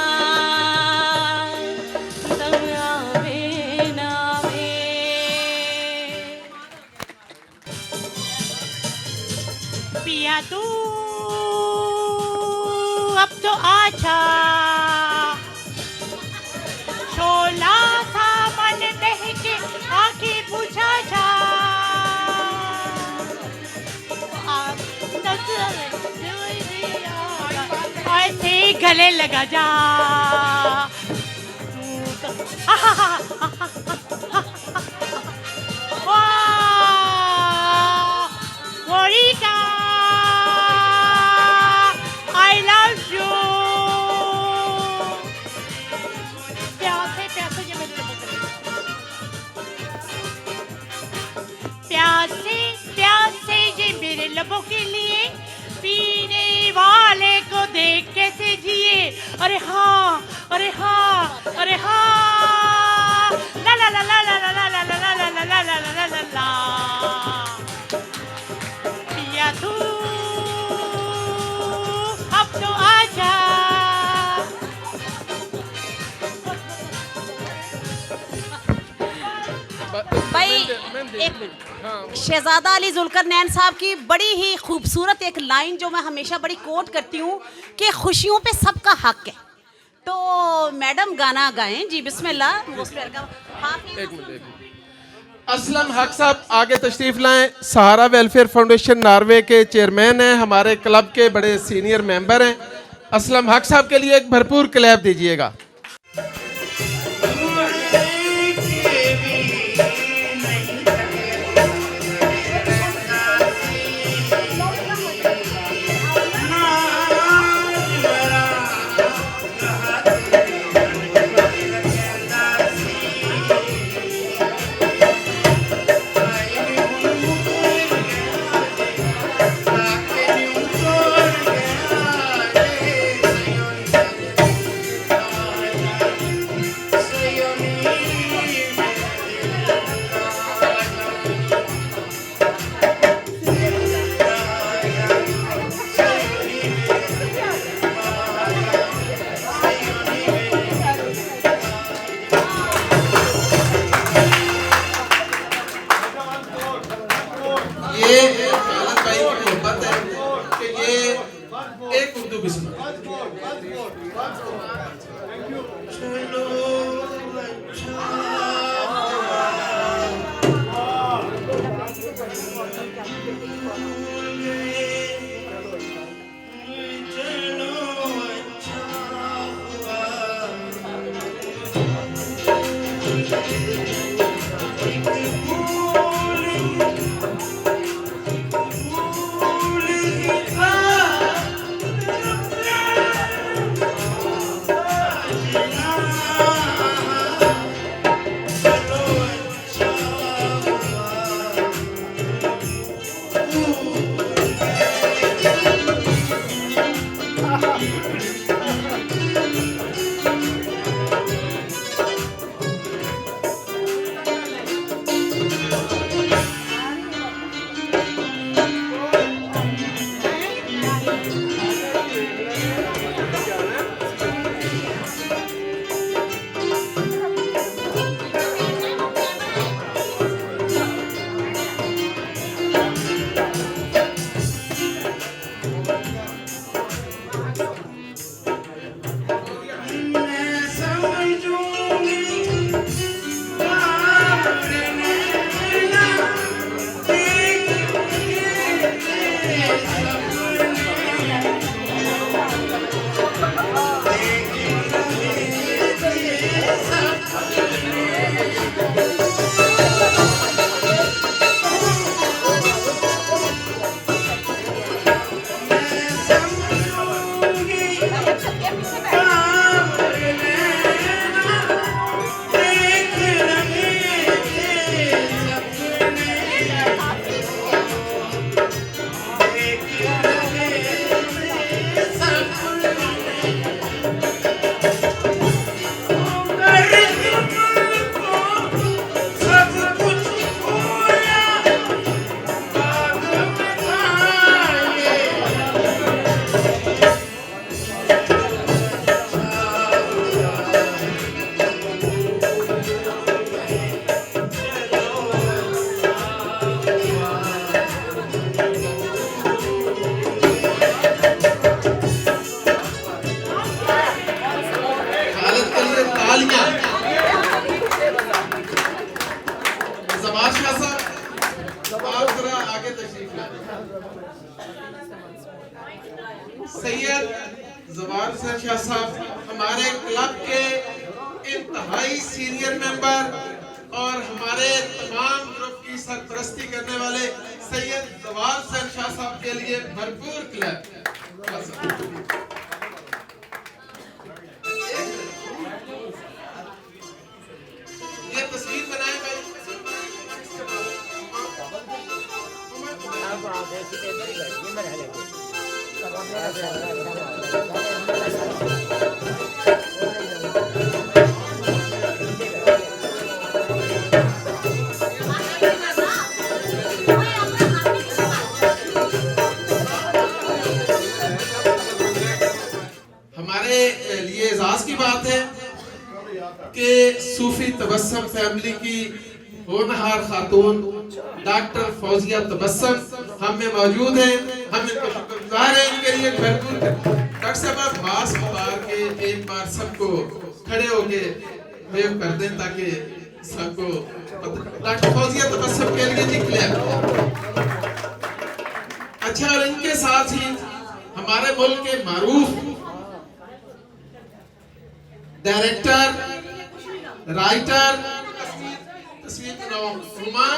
जा, शोला सा मन बहके आंखें बुझा जा, ऐसे गले लगा जा। Monika, I love you। प्यासे प्यासे ये मेरे प्यासे प्यासे ये मेरे लबों के लिए, पीने वाले को देख कैसे जिए। अरे हाँ, अरे हाँ, अरे हाँ, ला ला ला ला ला ला ला ला ला ला ला ला ला ला ला ला। पिया तू अब तो आजा। भाई एक मिनट, शहजादा अली जुल्करनैन साहब की बड़ी ही खूबसूरत एक लाइन जो मैं हमेशा बड़ी कोट करती हूँ कि खुशियों पे सबका हक है। तो मैडम गाना गाएं जी, बिस्मिल्लाह। Most welcome. एक मिनट। असलम हक साहब आगे तशरीफ लाएं। सहारा वेलफेयर फाउंडेशन नॉर्वे के चेयरमैन हैं, हमारे क्लब के बड़े सीनियर मेंबर हैं। असलम हक साहब के लिए एक भरपूर क्लैप दीजिएगा। ये खालिद भाई की मोहब्बत है कि ये एक उर्दू भी सुना। हसन शाह साहब, हमारे क्लब के इंतहाई सीनियर मेंबर और हमारे तमाम ग्रुप की सरपरस्ती करने वाले सैयद जवाब हसन शाह साहब के लिए भरपूर क्लैप। ये तस्वीर बनाए भाई। हमारे लिए एजाज की बात है कि सूफी तबस्सुम फैमिली की होनहार खातून डॉक्टर फौजिया तबस्सुम हम में मौजूद हैं। हम इनका शुक्रगुजार हैं, इनके लिए भरपूर। डॉक्टर साहब मास्क उतार के एक बार सबको खड़े होके वेव कर दें ताकि सबको डॉक्टर फौजिया तबस्सुम के लिए जी क्लैप। अच्छा, और इनके साथ ही हमारे मुल्क के मारूफ डायरेक्टर, राइटर, तस्वीर बनाओ हुमा,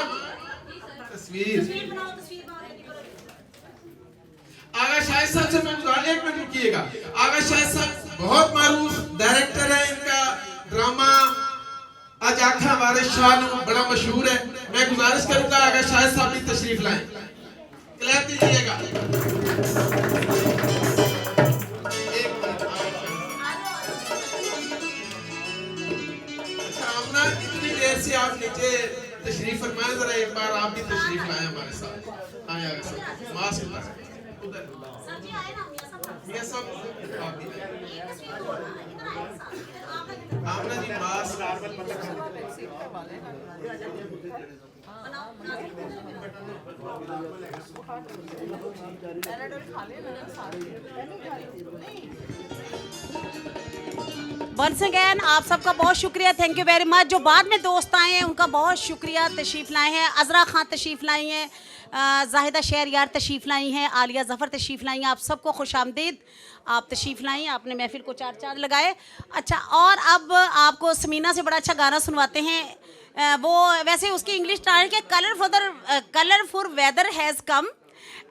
तस्वीर आगा शाहिद साहब से मैं गुजारिश, एक मिनट रुकिएगा। आगा शाहिद साहब बहुत मारूफ डायरेक्टर है, इनका ड्रामा आज आखा वारिस शाह बड़ा मशहूर है। मैं गुजारिश करूंगा आगा शाहिद साहब भी तशरीफ लाएं, क्लैप दीजिएगा। इतनी देर से आप नीचे तशरीफ फरमाएं, जरा एक बार आप भी तशरीफ लाएं हमारे साथ। आए आगे सब मास्क उधर मियां साहब आप भी आमना जी मास्क वंस अगेन आप सबका बहुत शुक्रिया, थैंक यू वेरी मच। जो बाद में दोस्त आए हैं उनका बहुत शुक्रिया, तशरीफ़ लाए हैं। अज़रा खान तशरीफ़ लाई हैं, जाहिदा शहरयार तशरीफ़ लाई हैं, आलिया ज़फ़र तशरीफ़ लाई हैं। आप सबको खुशामदीद, आप तशरीफ़ लाई, आपने महफिल को चार चांद लगाए। अच्छा, और अब आपको समीना से बड़ा अच्छा गाना सुनवाते हैं। वो वैसे उसकी इंग्लिश टाइटल के colourful weather has come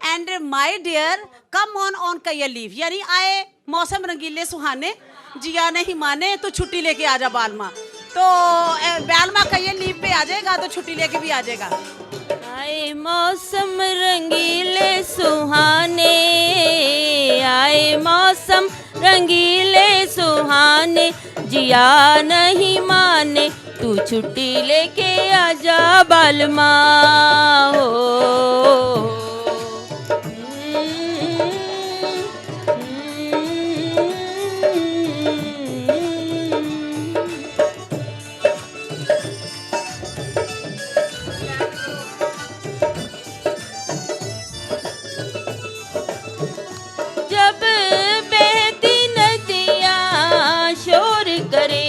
and my dear come on कयल लीव, यानी आए मौसम रंगीले सुहाने, जिया नहीं माने तो छुट्टी लेके आ जा बालमा। तो बालमा कयल लीव पे आ जाएगा तो छुट्टी लेके भी आ जाएगा। आए मौसम रंगीले सुहाने, आए मौसम रंगीले सुहाने, जिया नहीं माने तू छुट्टी लेके आजा बालमा हो। जब बहती नदियाँ शोर करे,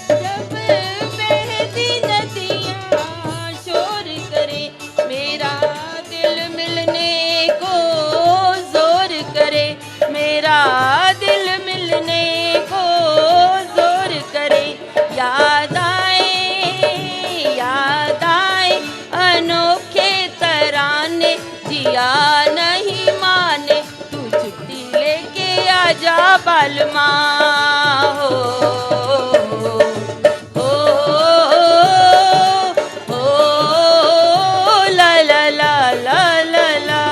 जब बहती नदियाँ शोर करे, मेरा दिल मिलने को जोर करे, मेरा दिल मिलने को जोर करे। याद आए अनोखे तराने, जिया नहीं माने तू छुट्टी लेके आजा बालमा हो। ला ला ला ला ला ला।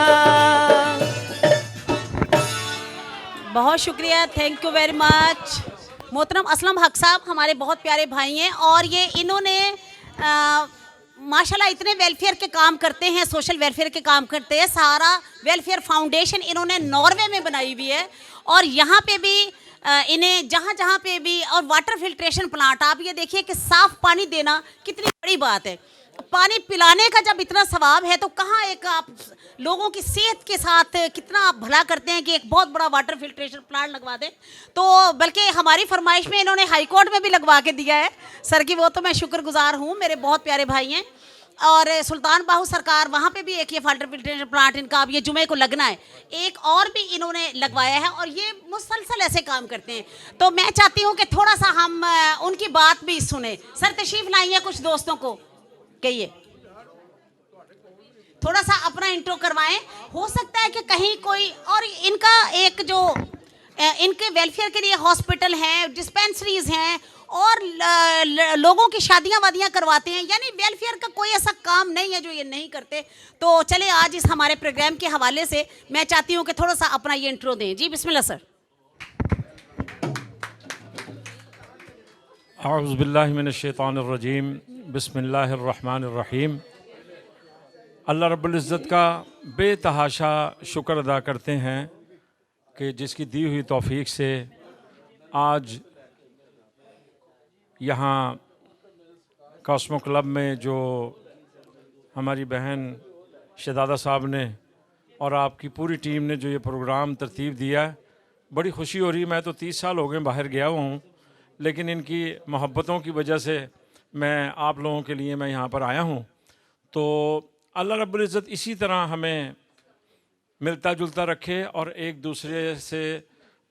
बहुत शुक्रिया, थैंक यू वेरी मच। मोहतरम असलम हक साहब हमारे बहुत प्यारे भाई हैं, और ये इन्होंने माशाल्लाह इतने वेलफेयर के काम करते हैं, सोशल वेलफेयर के काम करते हैं। सारा वेलफेयर फाउंडेशन इन्होंने नॉर्वे में बनाई हुई है, और यहाँ पे भी इन्हें जहाँ पे भी, और वाटर फिल्ट्रेशन प्लांट, आप ये देखिए कि साफ़ पानी देना कितनी बड़ी बात है। पानी पिलाने का जब इतना सवाब है तो कहाँ एक आप लोगों की सेहत के साथ कितना आप भला करते हैं कि एक बहुत बड़ा वाटर फिल्ट्रेशन प्लांट लगवा दें। तो बल्कि हमारी फरमाइश में इन्होंने हाई कोर्ट में भी लगवा के दिया है सर की, वो तो मैं शुक्रगुजार हूँ, मेरे बहुत प्यारे भाई हैं। और सुल्तान बाहू सरकार वहाँ पे भी एक ये वाटर फिल्ट्रेशन प्लांट इनका अब ये जुमे को लगना है, एक और भी इन्होंने लगवाया है और ये मुसलसल ऐसे काम करते हैं। तो मैं चाहती हूँ कि थोड़ा सा हम उनकी बात भी सुने। सर तशरीफ लाइए, कुछ दोस्तों को कहिए, थोड़ा सा अपना इंट्रो करवाएं। हो सकता है कि कहीं कोई और इनका एक जो इनके वेलफेयर के लिए हॉस्पिटल हैं, डिस्पेंसरीज हैं और लोगों की शादियां वादियां करवाते हैं, यानी वेलफेयर का कोई ऐसा काम नहीं है जो ये नहीं करते। तो चले आज इस हमारे प्रोग्राम के हवाले से मैं चाहती हूं कि थोड़ा सा अपना ये इंट्रो दें। जी बिस्मिल्लाह सर। औज़ु बिल्लाहि मिनश शैतानिर रजीम, बिस्मिल्लाहिर रहमानिर रहीम। अल्लाह रब्बुल इज़्ज़त का बेतहाशा शुक्र अदा करते हैं कि जिसकी दी हुई तौफीक से आज यहाँ कॉस्मो क्लब में जो हमारी बहन शहज़ादा साहब ने और आपकी पूरी टीम ने जो ये प्रोग्राम तरतीब दिया है, बड़ी खुशी हो रही है। मैं तो 30 साल हो गए बाहर गया हुआ हूँ, लेकिन इनकी मोहब्बतों की वजह से मैं आप लोगों के लिए मैं यहाँ पर आया हूँ। तो अल्लाह रब्बुल इज़्ज़त इसी तरह हमें मिलता जुलता रखे और एक दूसरे से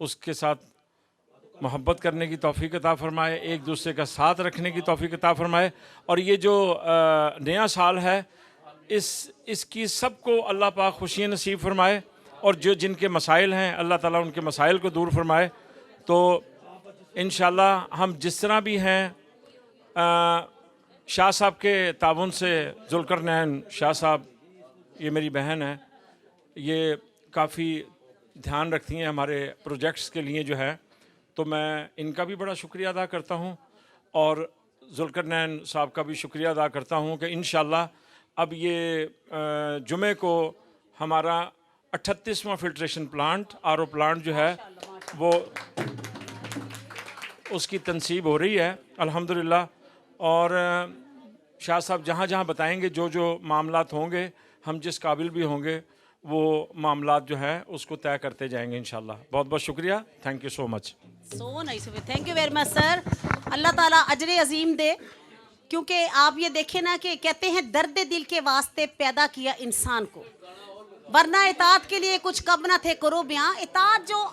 उसके साथ मोहब्बत करने की तौफीक अता फ़रमाए, एक दूसरे का साथ रखने की तौफीक अता फ़रमाए। और ये जो नया साल है इसकी सबको अल्लाह पाक खुशियाँ नसीब फ़रमाए और जो जिनके मसाइल हैं अल्लाह ताला उनके मसाइल को दूर फरमाए। तो इंशाअल्लाह हम जिस तरह भी हैं शाह साहब के ताउन से, जुल्करनैन शाह साहब ये मेरी बहन है, ये काफ़ी ध्यान रखती हैं हमारे प्रोजेक्ट्स के लिए जो है, तो मैं इनका भी बड़ा शुक्रिया अदा करता हूँ और जुल्करनैन साहब का भी शुक्रिया अदा करता हूँ कि इंशाअल्लाह अब ये जुमे को हमारा 38वां फिल्ट्रेशन प्लांट आरओ प्लांट जो है वो उसकी तनसीब हो रही है अल्हम्दुलिल्लाह। और शाह साहब जहाँ जहाँ बताएंगे जो जो मामलात होंगे, हम जिस काबिल भी होंगे वो मामलात जो है उसको तय करते जाएंगे इंशाल्लाह। बहुत बहुत शुक्रिया, thank you so much. So nice, thank you very much sir. Allah ताला अजर अजीम दे, क्योंकि आप ये देखें ना कि कहते हैं दर्द दिल के वास्ते पैदा किया इंसान को, वरना इताअत के लिए कुछ कब ना थे करो बयां। इताअत जो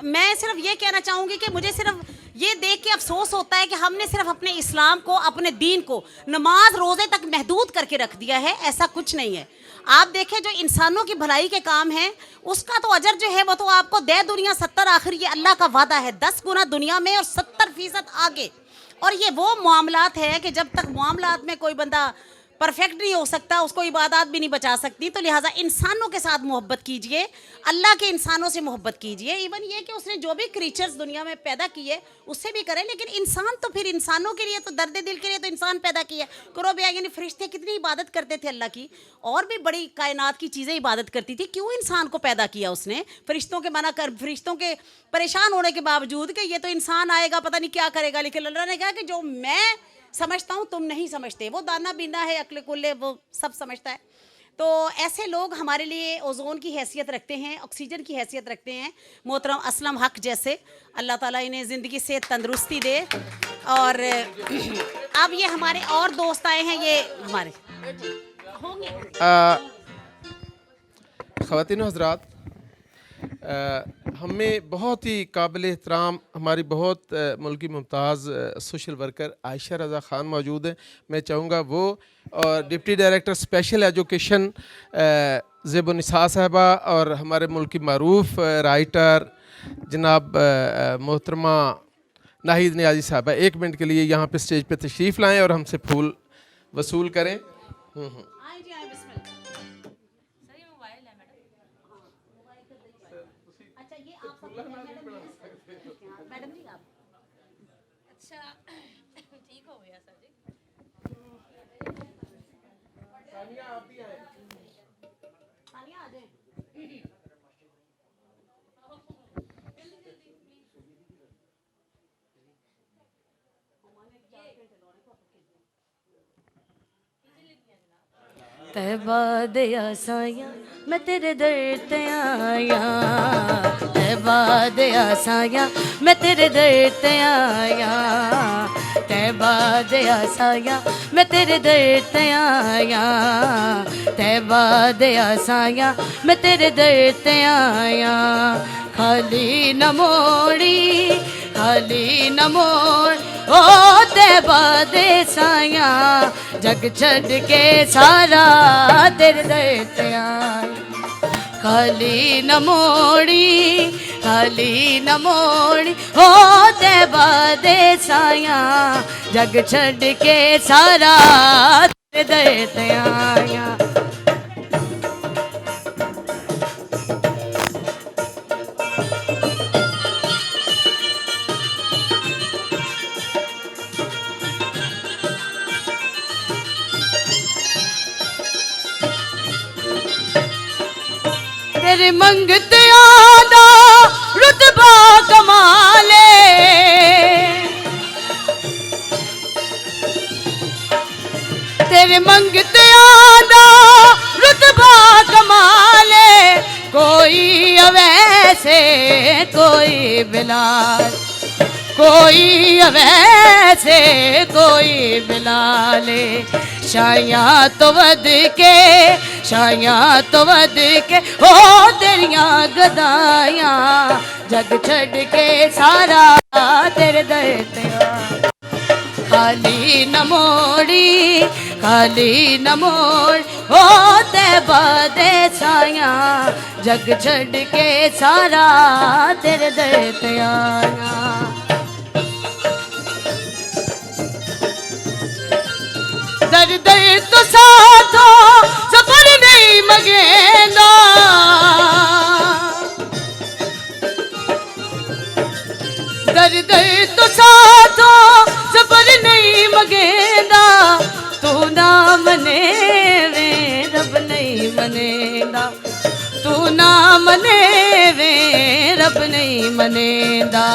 मैं सिर्फ ये कहना चाहूँगी कि मुझे सिर्फ ये देख के अफसोस होता है कि हमने सिर्फ अपने इस्लाम को, अपने दीन को नमाज रोज़े तक महदूद करके रख दिया है। ऐसा कुछ नहीं है। आप देखें जो इंसानों की भलाई के काम है उसका तो अजर जो है वो तो आपको दे दुनिया 70 आखिर, ये अल्लाह का वादा है, 10 गुना दुनिया में और 70% आगे। और ये वो मामलात है कि जब तक मामलात में कोई बंदा परफेक्ट नहीं हो सकता उसको इबादत भी नहीं बचा सकती। तो लिहाजा इंसानों के साथ मोहब्बत कीजिए, अल्लाह के इंसानों से मोहब्बत कीजिए। इवन ये कि उसने जो भी क्रीचर्स दुनिया में पैदा किए उससे भी करें, लेकिन इंसान तो फिर इंसानों के लिए तो दर्द दिल के लिए तो इंसान पैदा किया करो भैया। यानी फरिश्ते कितनी इबादत करते थे अल्लाह की, और भी बड़ी कायनात की चीज़ें इबादत करती थी, क्यों इंसान को पैदा किया उसने? फरिश्तों के मना कर, फरिश्तों के परेशान होने के बावजूद कि ये तो इंसान आएगा पता नहीं क्या करेगा, लेकिन अल्लाह ने कहा कि जो मैं समझता हूँ तुम नहीं समझते। वो दाना बीना है, अक्ल कुल्ले, वो सब समझता है। तो ऐसे लोग हमारे लिए ओजोन की हैसियत रखते हैं, ऑक्सीजन की हैसियत रखते हैं। मोहतरम असलम हक जैसे, अल्लाह ताला इन्हें ज़िंदगी से तंदुरुस्ती दे। और अब ये हमारे और दोस्त आए हैं, ये हमारे होंगे। ख़वातीन हज़रात, हमें बहुत ही काबिल एहतराम हमारी बहुत मुल्की मुमताज़ सोशल वर्कर आयशा रज़ा ख़ान मौजूद हैं। मैं चाहूँगा वो और डिप्टी डायरेक्टर स्पेशल एजुकेशन ज़ेबुनिसा साहबा और हमारे मुल्क की मरूफ़ राइटर जनाब मोहतरमा नाहिद नियाज़ी साहबा 1 मिनट के लिए यहाँ पे स्टेज पे तशरीफ़ लाएँ और हमसे फूल वसूल करें। तैबा दे आसायां मैं तेरे दर ते आया, तैबा दे आसायां मैं तेरे दर ते आया, तैबा दया साया मैं तेरे दर ते आया, तैबा दया साया मैं तेरे दर ते आया। खाली न मोड़ी खाली न मोड़ ओ तैबा दे साया, जग छड़ के सारा तेरे दर ते आया। खाली न मोड़ी खाली न मोड़ी हो तैबा दे साया, जग छड़ के सारा तेरे दर ते आया। तेरे मंगते आदा रुतबा कमाले, तेरे मंगते आदा रुतबा कमाले। कोई अवैसे कोई बिलाल, कोई अवैसे कोई बिलाले। शायां तो वध के शायां तो वध के हो तेरियां गदाइयां, जग छड़ के सारा तेरे दर ते आया। खाली न मोड़ी खाली न मोड़ हो तैबा दे साया, जग छड़ के सारा तेरे दर ते आया। दर दर तो साथो सफर नहीं मगेंदा, दर दर तो साथो सफर नहीं मगेंदा। तू ना मने वे रब नहीं मनेंदा, तू ना मने वे रब नहीं मनेंदा।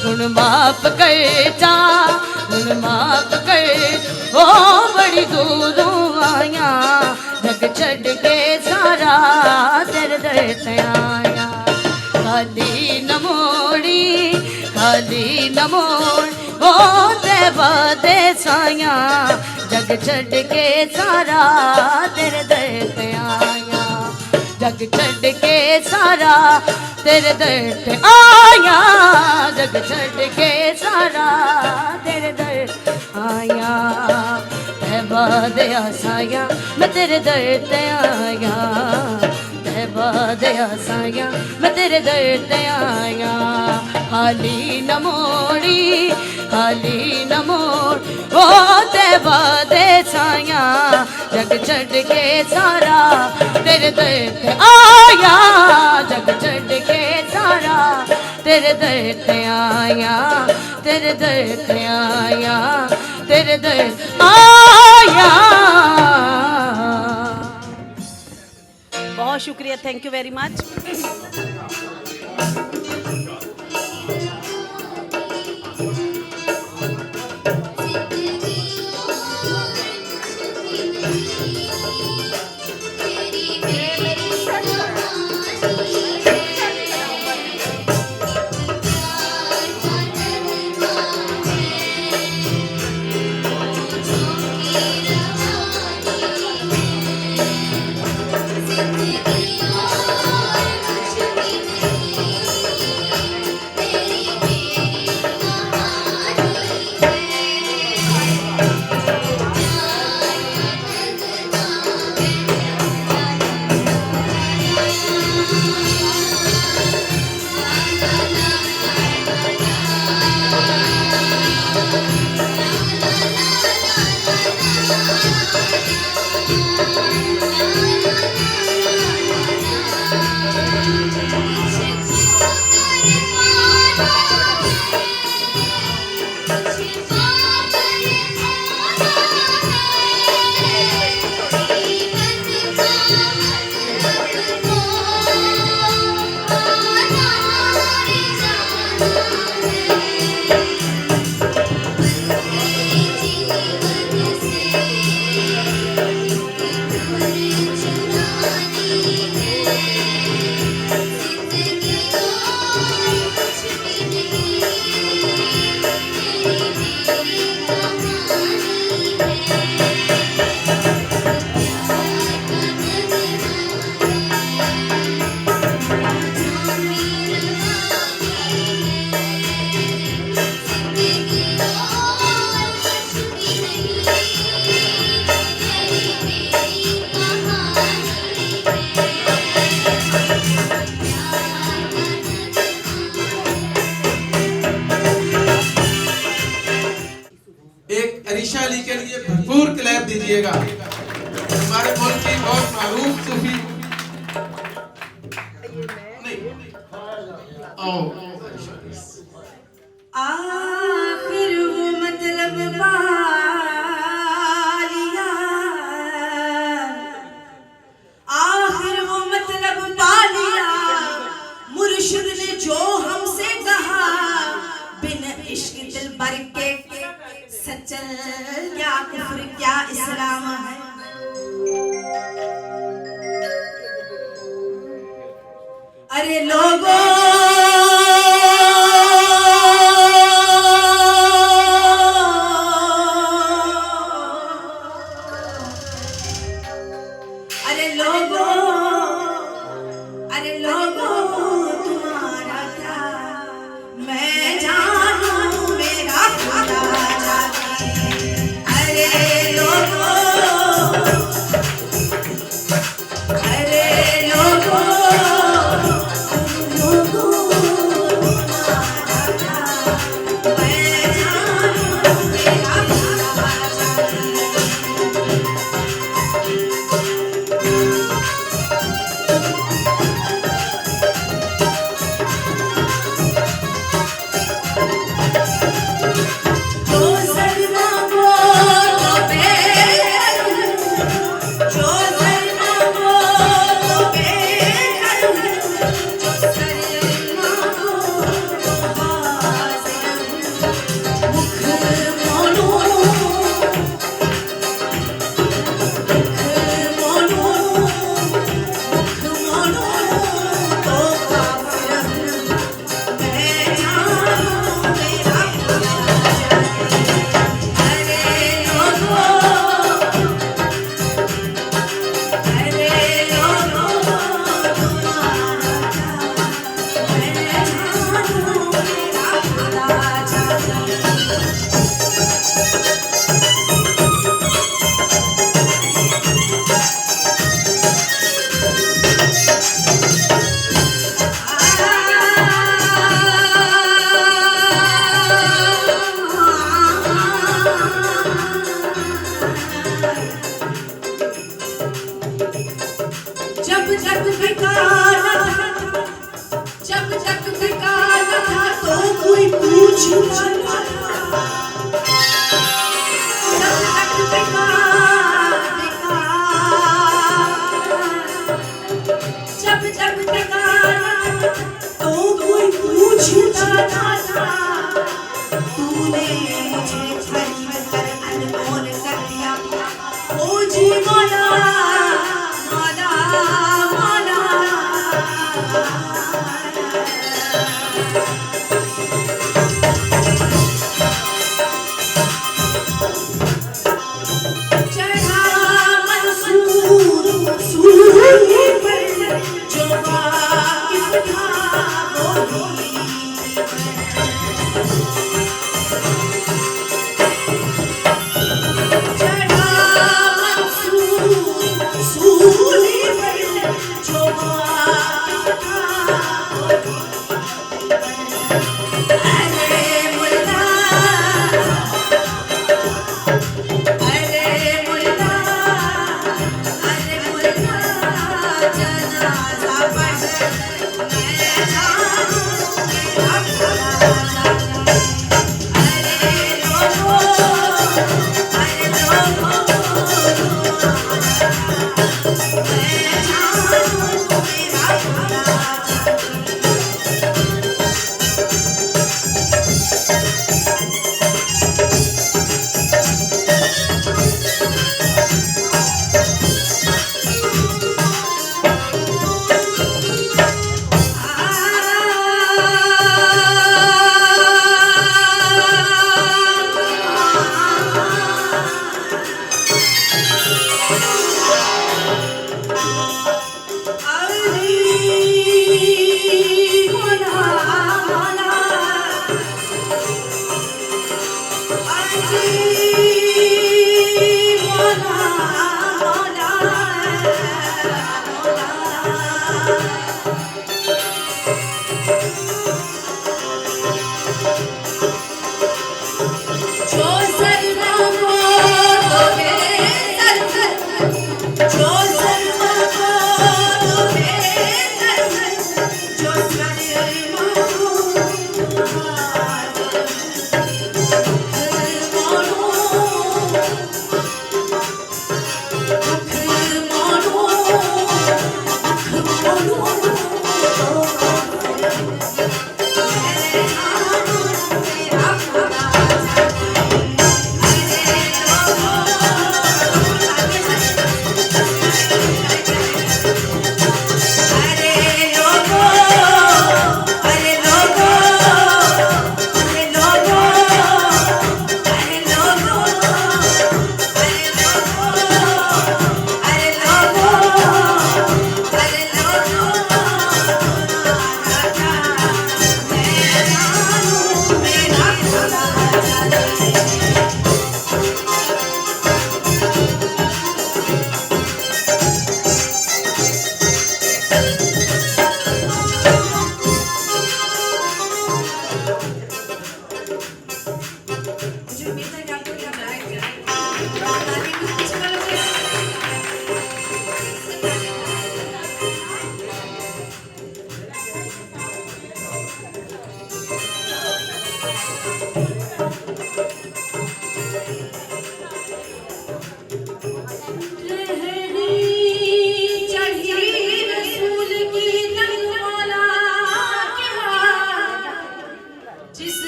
हुण माफ कर जा हुण माफ कर ओ बड़ी दूरों आया, जग छड़ के सारा तेरे दर ते आया। खाली न मोड़ी खाली न मोड़ ओ तैबा दे साया, जग छड़ के सारा तेरे दर ते आया। जग छड़ के सारा तेरे दर ते आया, जग छड़ के सारा तेरे दर आया। तैबा दया साया मैं तेरे दर ते आया, तैबा दया साया मैं तेरे दर ते आया। खाली न मोड़ी खाली न मोड़ ओ तैबा दे साया, जग छड़ के सारा तेरे दर ते आया, जग छड़ के सारा तेरे दर ते आया, तेरे दर ते आया, तेरे दर आया। बहुत शुक्रिया, थैंक यू वेरी मच। जिंदगी और मुश्किल अरीशा अली के लिए भरपूर क्लैप दीजिएगा। हमारे मुल्क की बहुत मारूफ सूफी आखिर वो मतलब पा लिया, आखिर वो मतलब पा लिया, मुर्शिद ने जो हमसे कहा, बिन इश्क दिल भर के सचल क्या कुफ्र क्या इस्लाम है।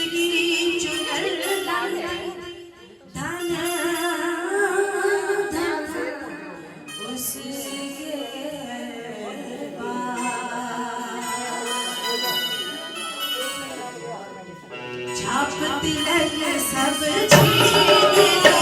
उसकी चुनर धन धन उसके छाप तिलक सब छाप तिलक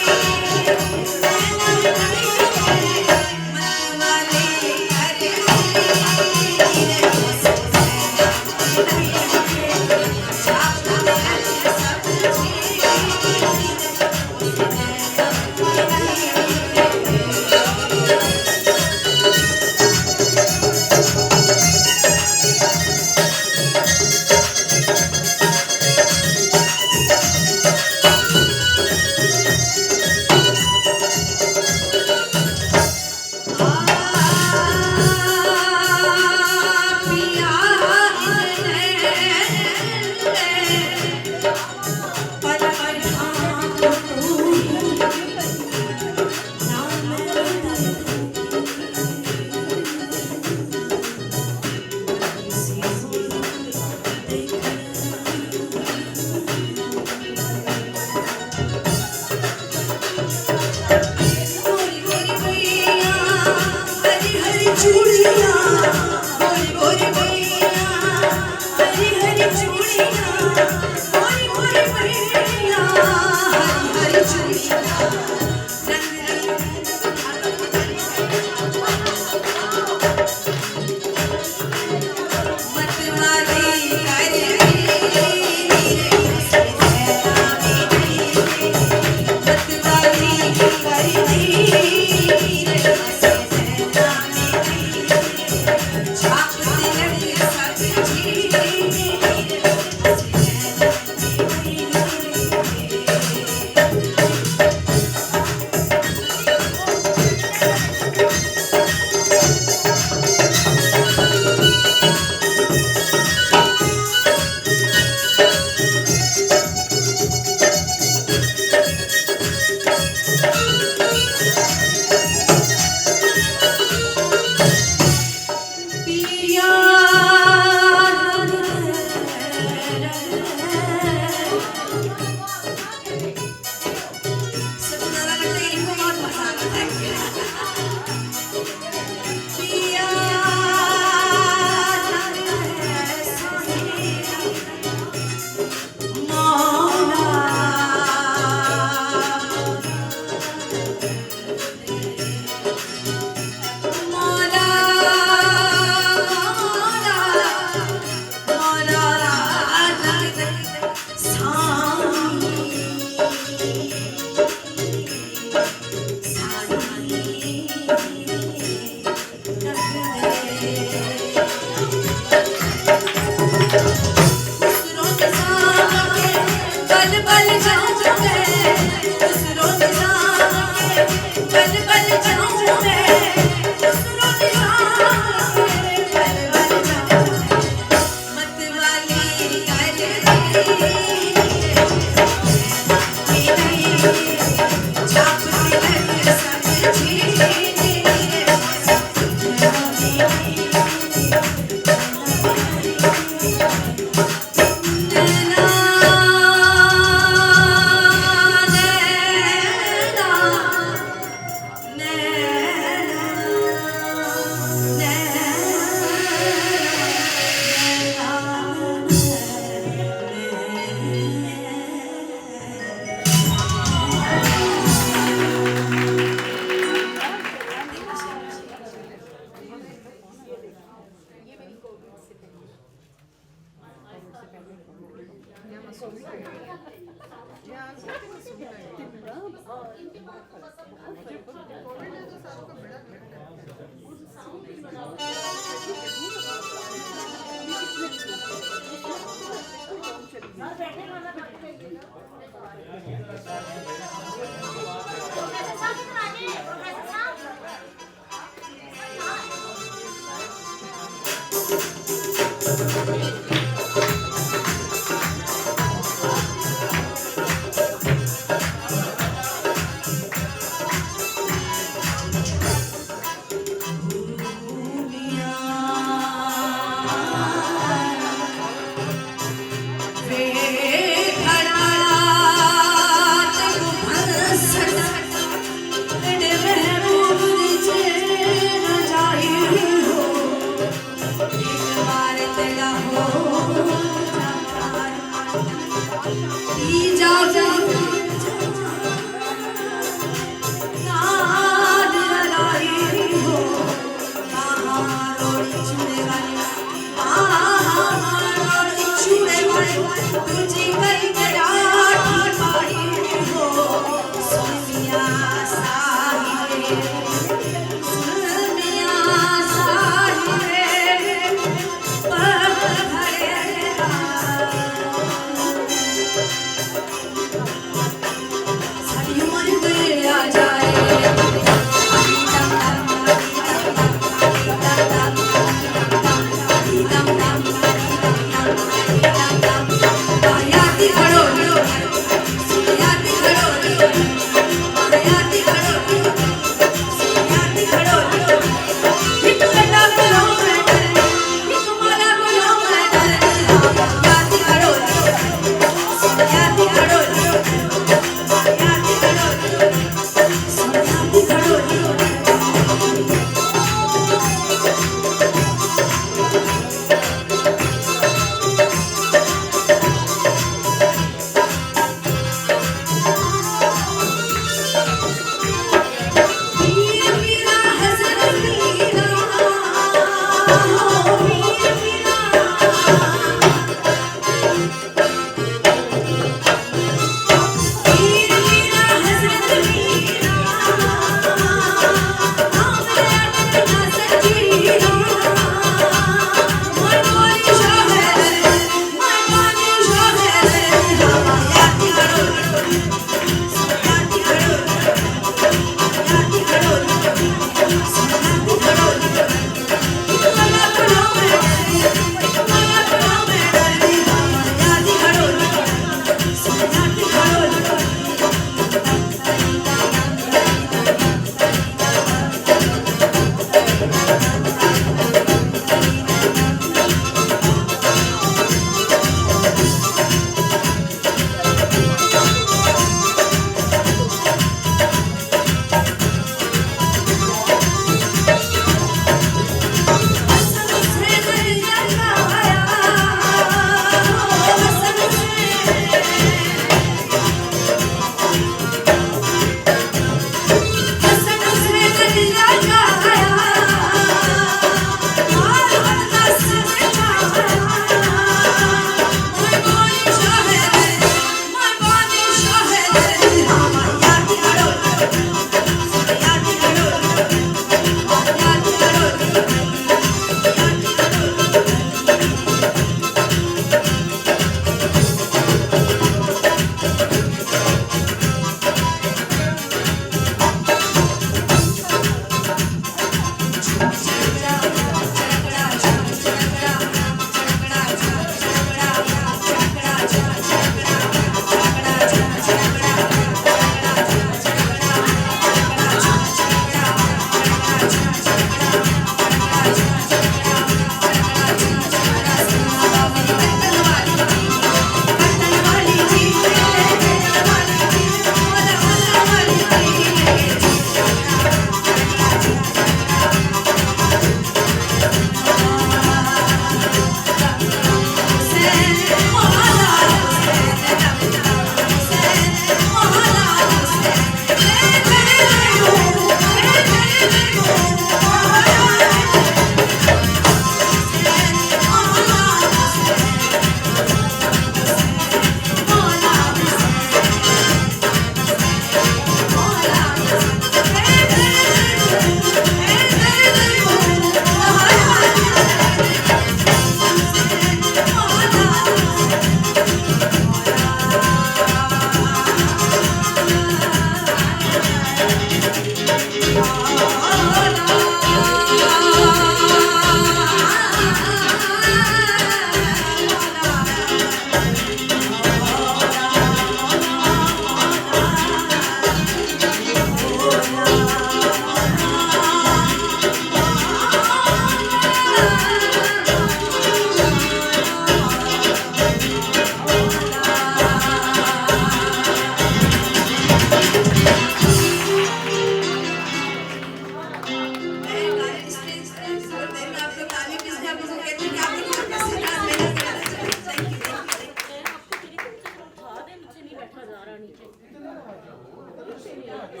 Hey,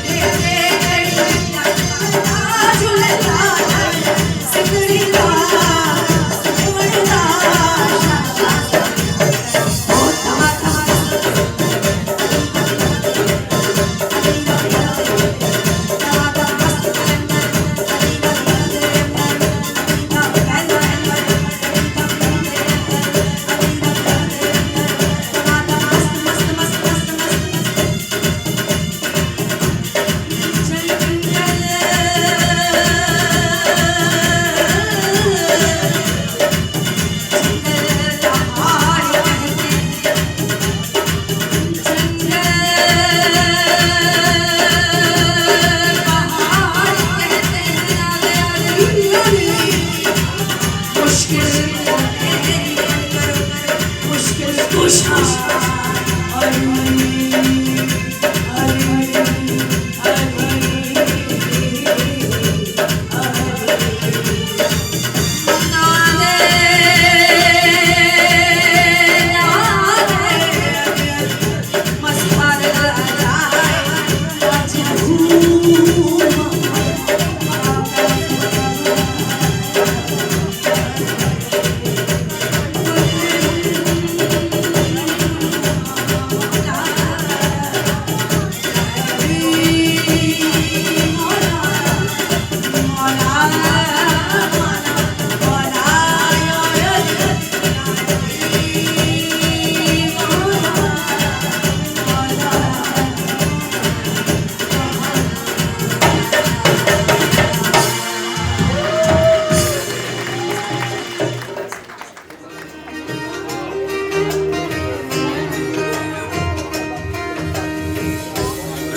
hey, hey.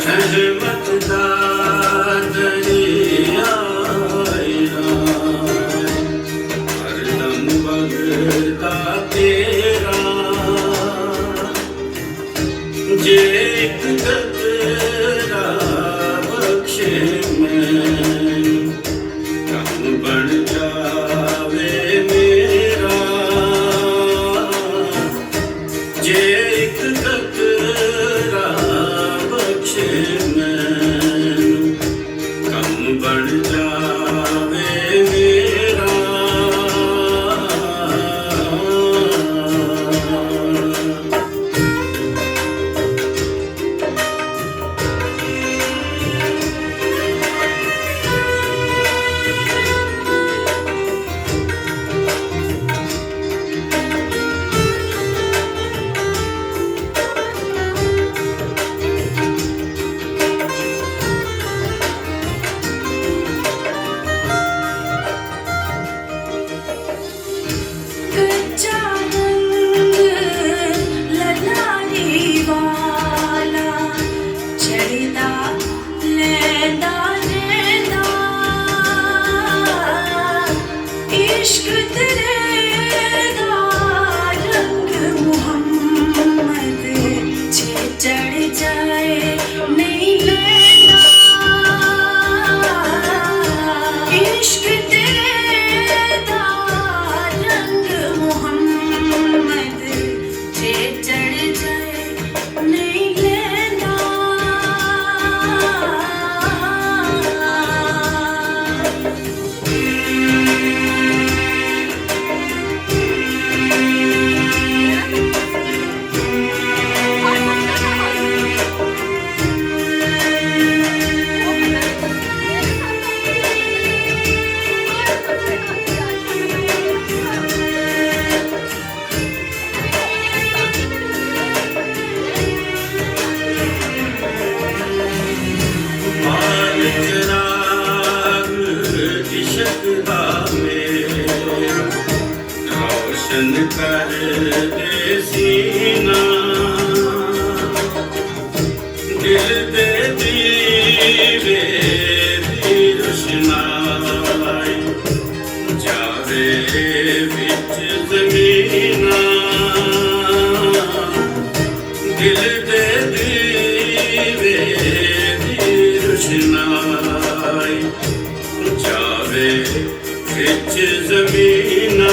रहमत दा दरिया हरदम बगता तेरा जे एक कतरा बख्शे मैं कम बन जावे मेरा जे एक कतरा बख्शे मैं कम बन जावे मेरा कच्चा रंग ललारी वाला चढ़दा लैंदा लैंदा इश्क तेरे दा रंग मुहम्मद जे चढ़ जाए नहीं लैंदा इश्क तेरे दा रंग मुहम्मद जे चढ़ जाए नहीं लैंदा माल चिराग इश्क दा मेरा रोशन कर दे सीना दिल दे दीवे दी रोशनाई जावे विच ज़मीना दिल दे दीवे दी रोशनाई जावे विच ज़मीना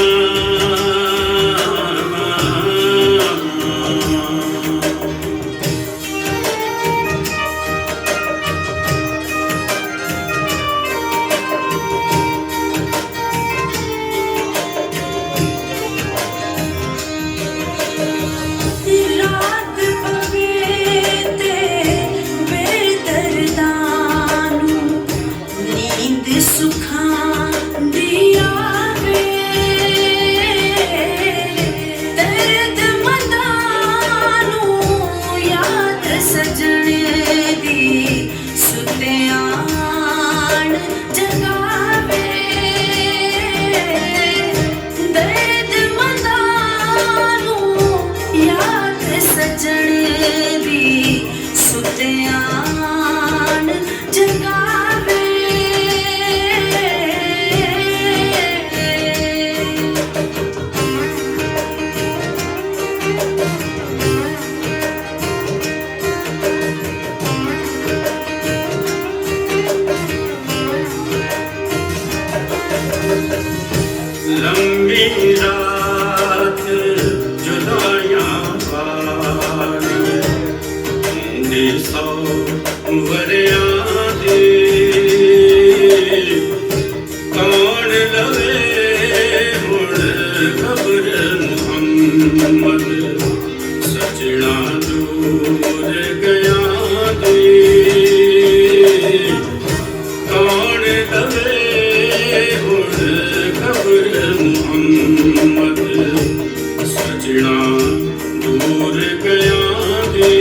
रात पवे ते बेदर्दानू नींद सुखां दिया वे दर्द मंदानू याद सजने दी सुत्यान जगावे दर्द मंदानू याद सजने दी सुत्यान जगावे लंबी रात जुदाइयां वाली दी सौ वरियां दी कौन लवे हुण खबर मुहम्मद सजना दूर गया दी कौन लवे हुण खबर मुहम्मद सजना दूर गया दे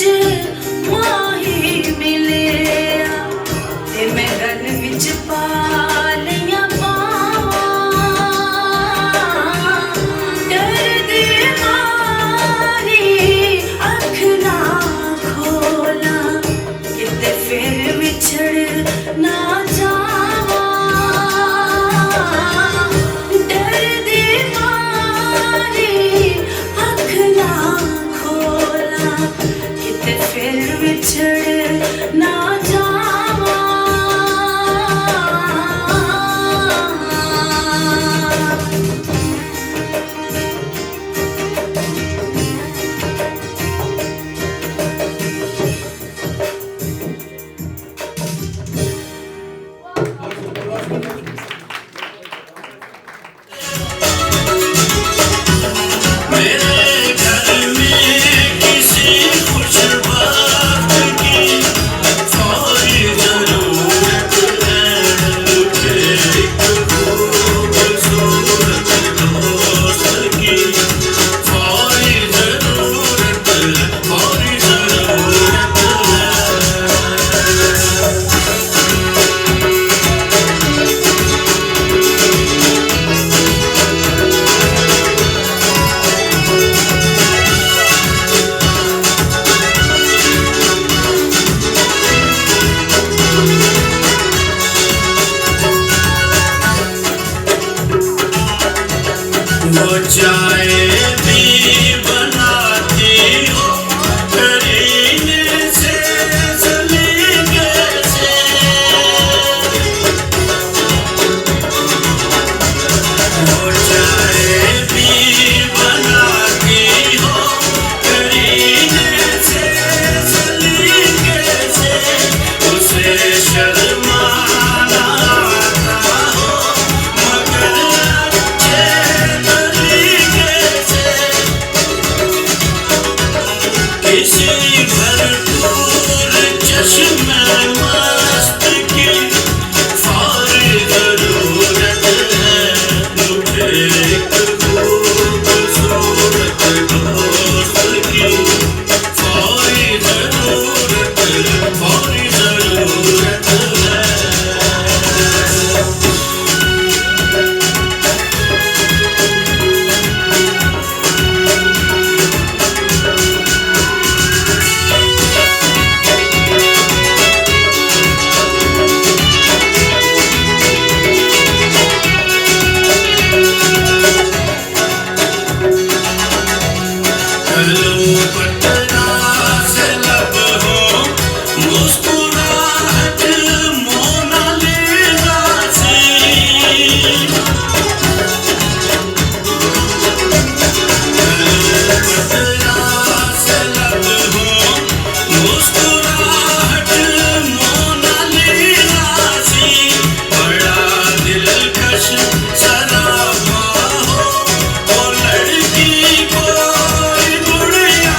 माही मिले ते मैं गल विच पा लियां पावां डर दे मारी अख ना खोला किते फिर विछड़ ना जावां डर दे मारी अख ना खोला किते फिर विछड़ ना जावां मेरे घर में किसी खुश बात की थोड़ी जरूरत है मुझे एक खूबसूरत दोस्त की थोड़ी जरूरत है थोड़ी जरूरत है वो चाय भी बनाती हो करीने से सलीके से वो चाय भी बनाती हो करीने से सलीके से उसे शर्माना आता हो मगर अच्छे तरीके से किसी भरपूर चश्मे मस्त की सारी जरूरत है मुझे एक खूबसूरत दोस्त की सारी जरूरत है सारी जरूरत है गलों पटना से लब हो मुस्कुराहट मोनालिसा सी गलों पटना से लब हो मुस्कुराहट मोनालिसा सी बड़ा दिलकश सरापा हो वो लड़की कोई गुड़िया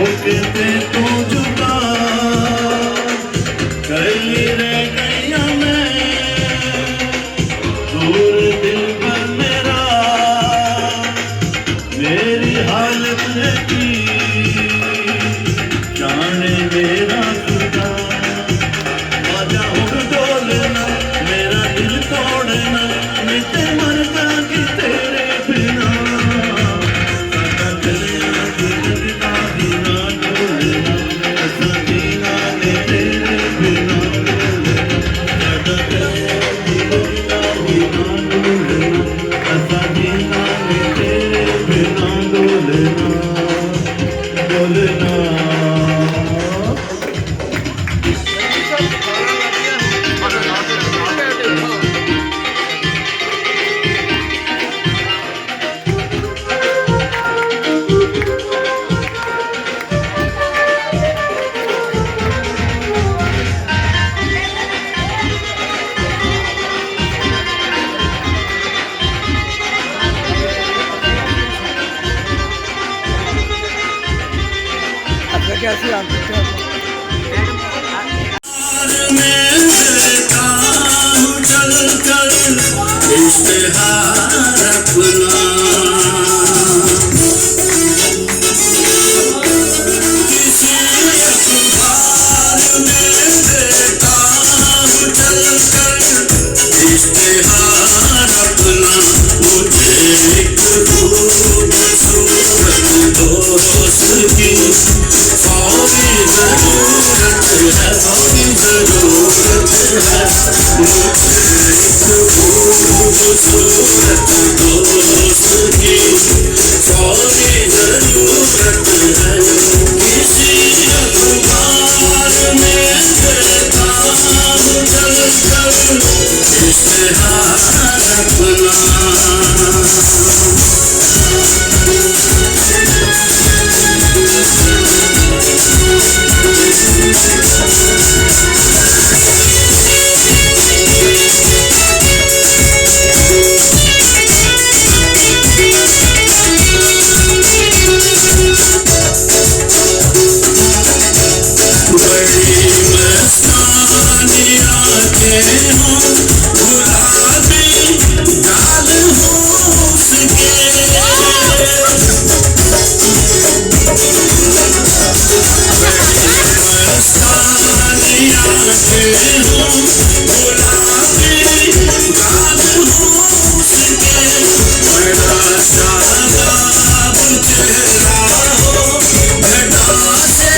होके तू जुदा कली रह गई मैं दूर दिल पर मेरा मेरी हालत है की जाने मेरा खुदा आजा हुन डोलना मेरा दिल तोड़ना मैं ते मरदा कि तेरे बिना साडा चलिया जिंदगा ही ना डोलना असां जीना ने तेरे बिना साडा चलिया जिंदगा ही ना डोलना असां जीना ने तेरे बिना डोलना डोलना मैं देता हूँ चल कर इश्तिहार अपना किसी अखबार में देता हूँ चल कर इश्तिहार अपना मुझे एक खूबसूरत दोस्त की फौरी जरूरत है फौरी जरूरत है मुझे एक खूबसूरत दोस्त की फौरी जरूरत है किसी अखबार में देता हूँ चल कर इश्तिहार अपना बड़ी मस्तानिया के हों गुलाबी गाल हों उसके मस्तानिया के हों गुलाबी गाल हों उसके बड़ा शादाब चेहरा हो घटा से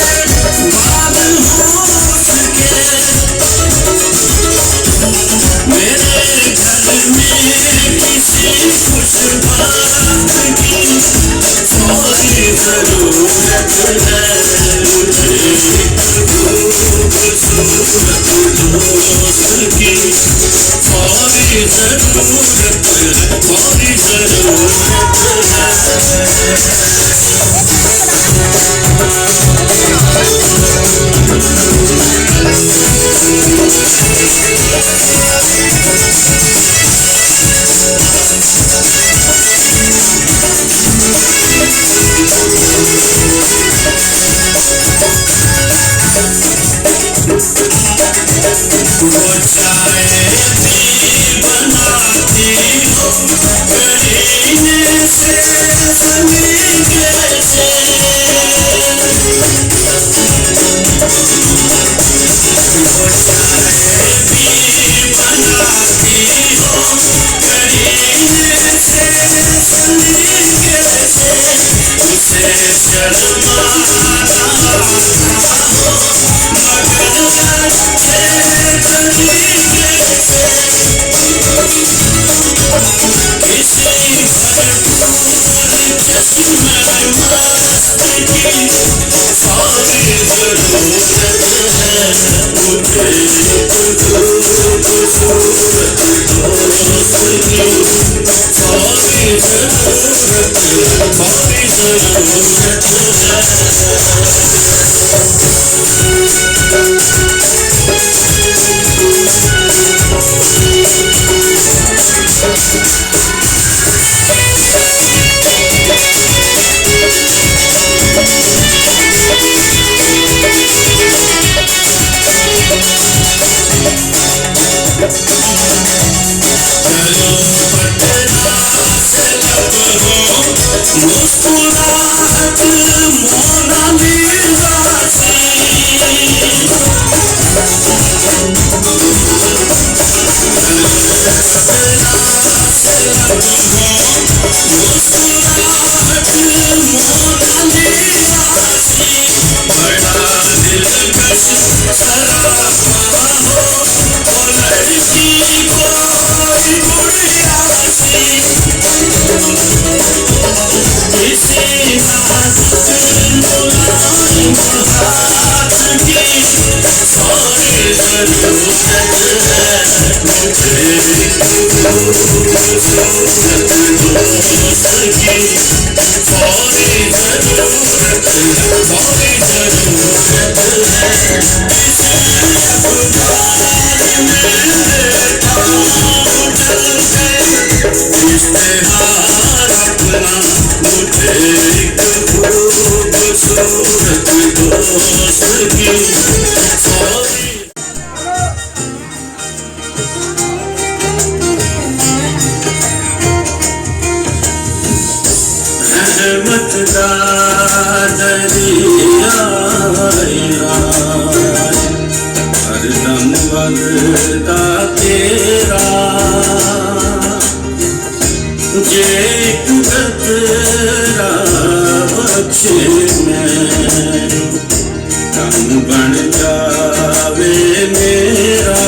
बाल हो उसके मेरे घर में किसी खुशबात की फौरी जरूरत है मुझे खूबसूरत दोस्त की फौरी जरूरत है फौरी जरूरत है वो चाय भी बनाती हो करीने से सलीके से वो चाय भी बनाती हो करीने से सलीके से उसे शर्माना हो मगर अच्छे तरीके से किसी भरपूर चश्मे मस्त की फौरी जरूरत है मुझे एक खूबसूरत दोस्त की फौरी जरूरत है फौरी जरूरत है रहमत दा दरिया हरदम वगदा तेरा जे एक कतरा बख्शे मैं कम बन जावे मेरा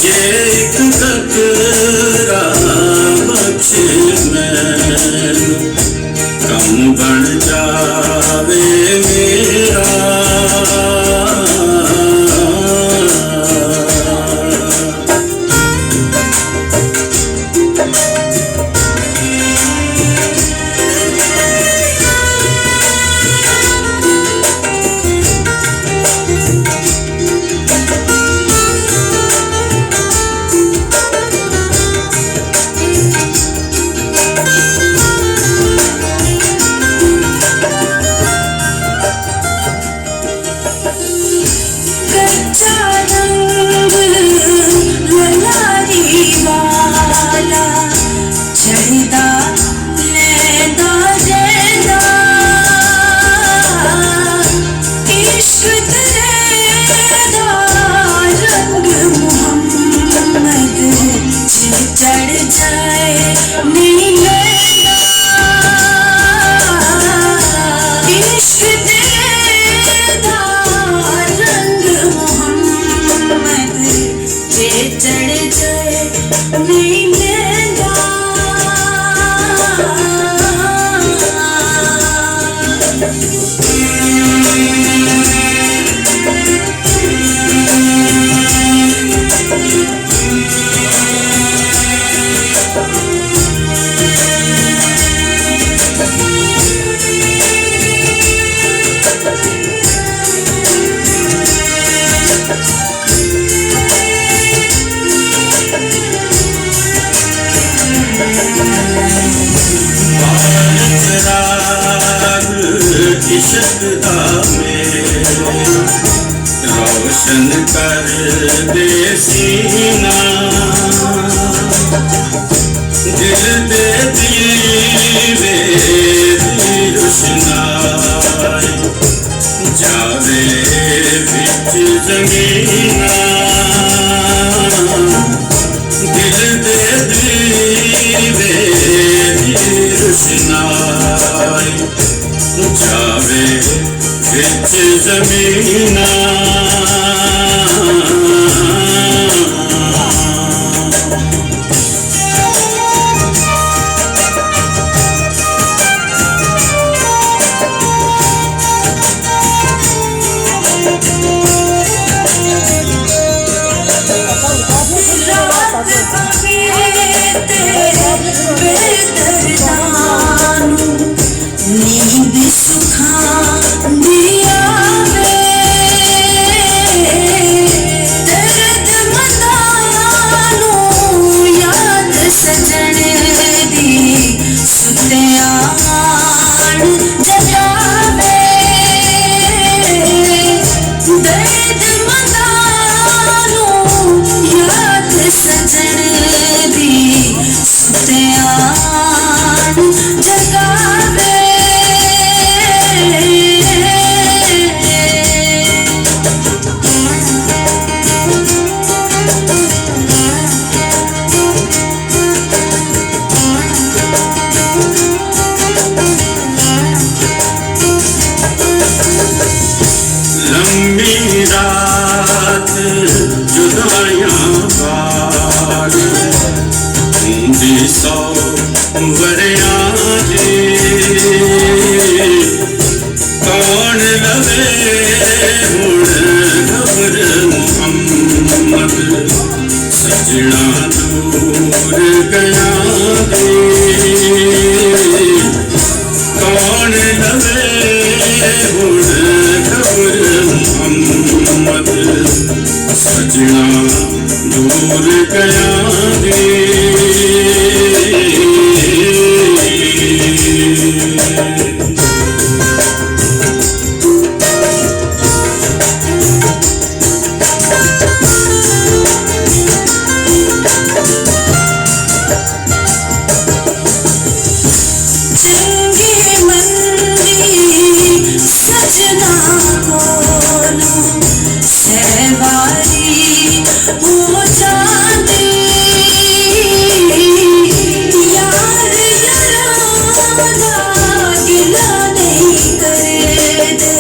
जे एक कतरा बख्शे मैं कम बन जावे मेरा रोशन कर दे सीना दिल दे दीवे दी रोशनाई जावे बिच जमीना दिल दे दीवे दी रोशनाई जावे बिच जमीना नींद सुखा दिया वे हुण खबर मोहम्मद सजना दूर गया दे चंगी मंदी सजना कोलू सहवारी हो जाती यार यारा गिला नहीं करे दे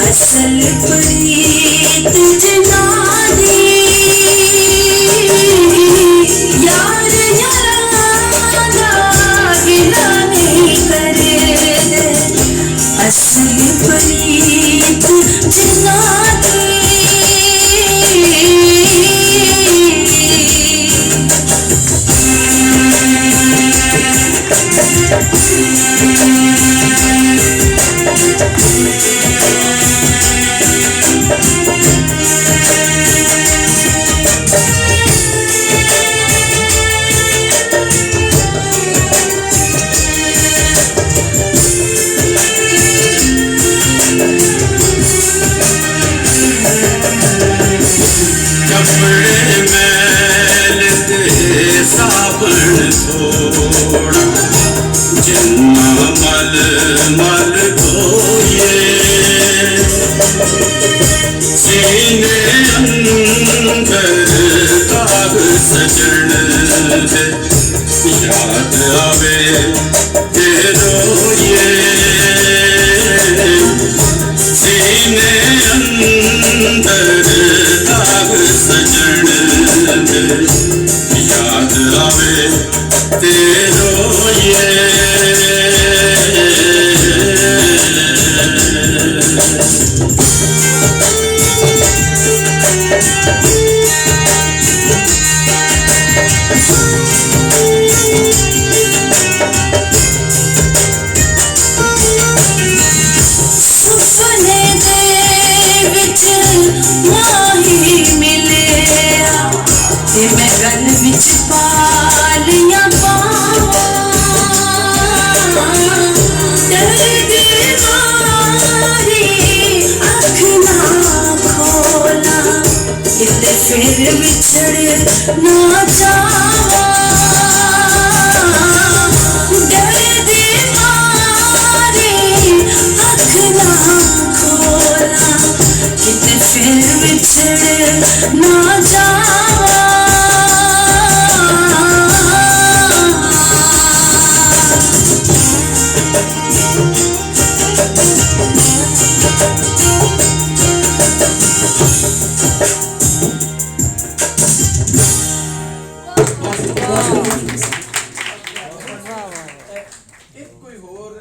असल प्रीत जना दी यार यारा गिला नहीं करे दे असल प्रीत जना दी कपड़े मैल ते साबण थोड़ा जिन्ना मल मल धोए सीने अंदर दाग सजन दे याद आवे ते रोए सीने अंदर दाग सजन दे याद आवे ते रोए सुपने दे विच माही मिलिया ते मैं गल विच पालियां पावां दर्द मारी अख ना खोला किते फिर विछड़ ना जावां दर्द मारी अख ना खोला किते फिर विछड़ ना जावां एक कोई होर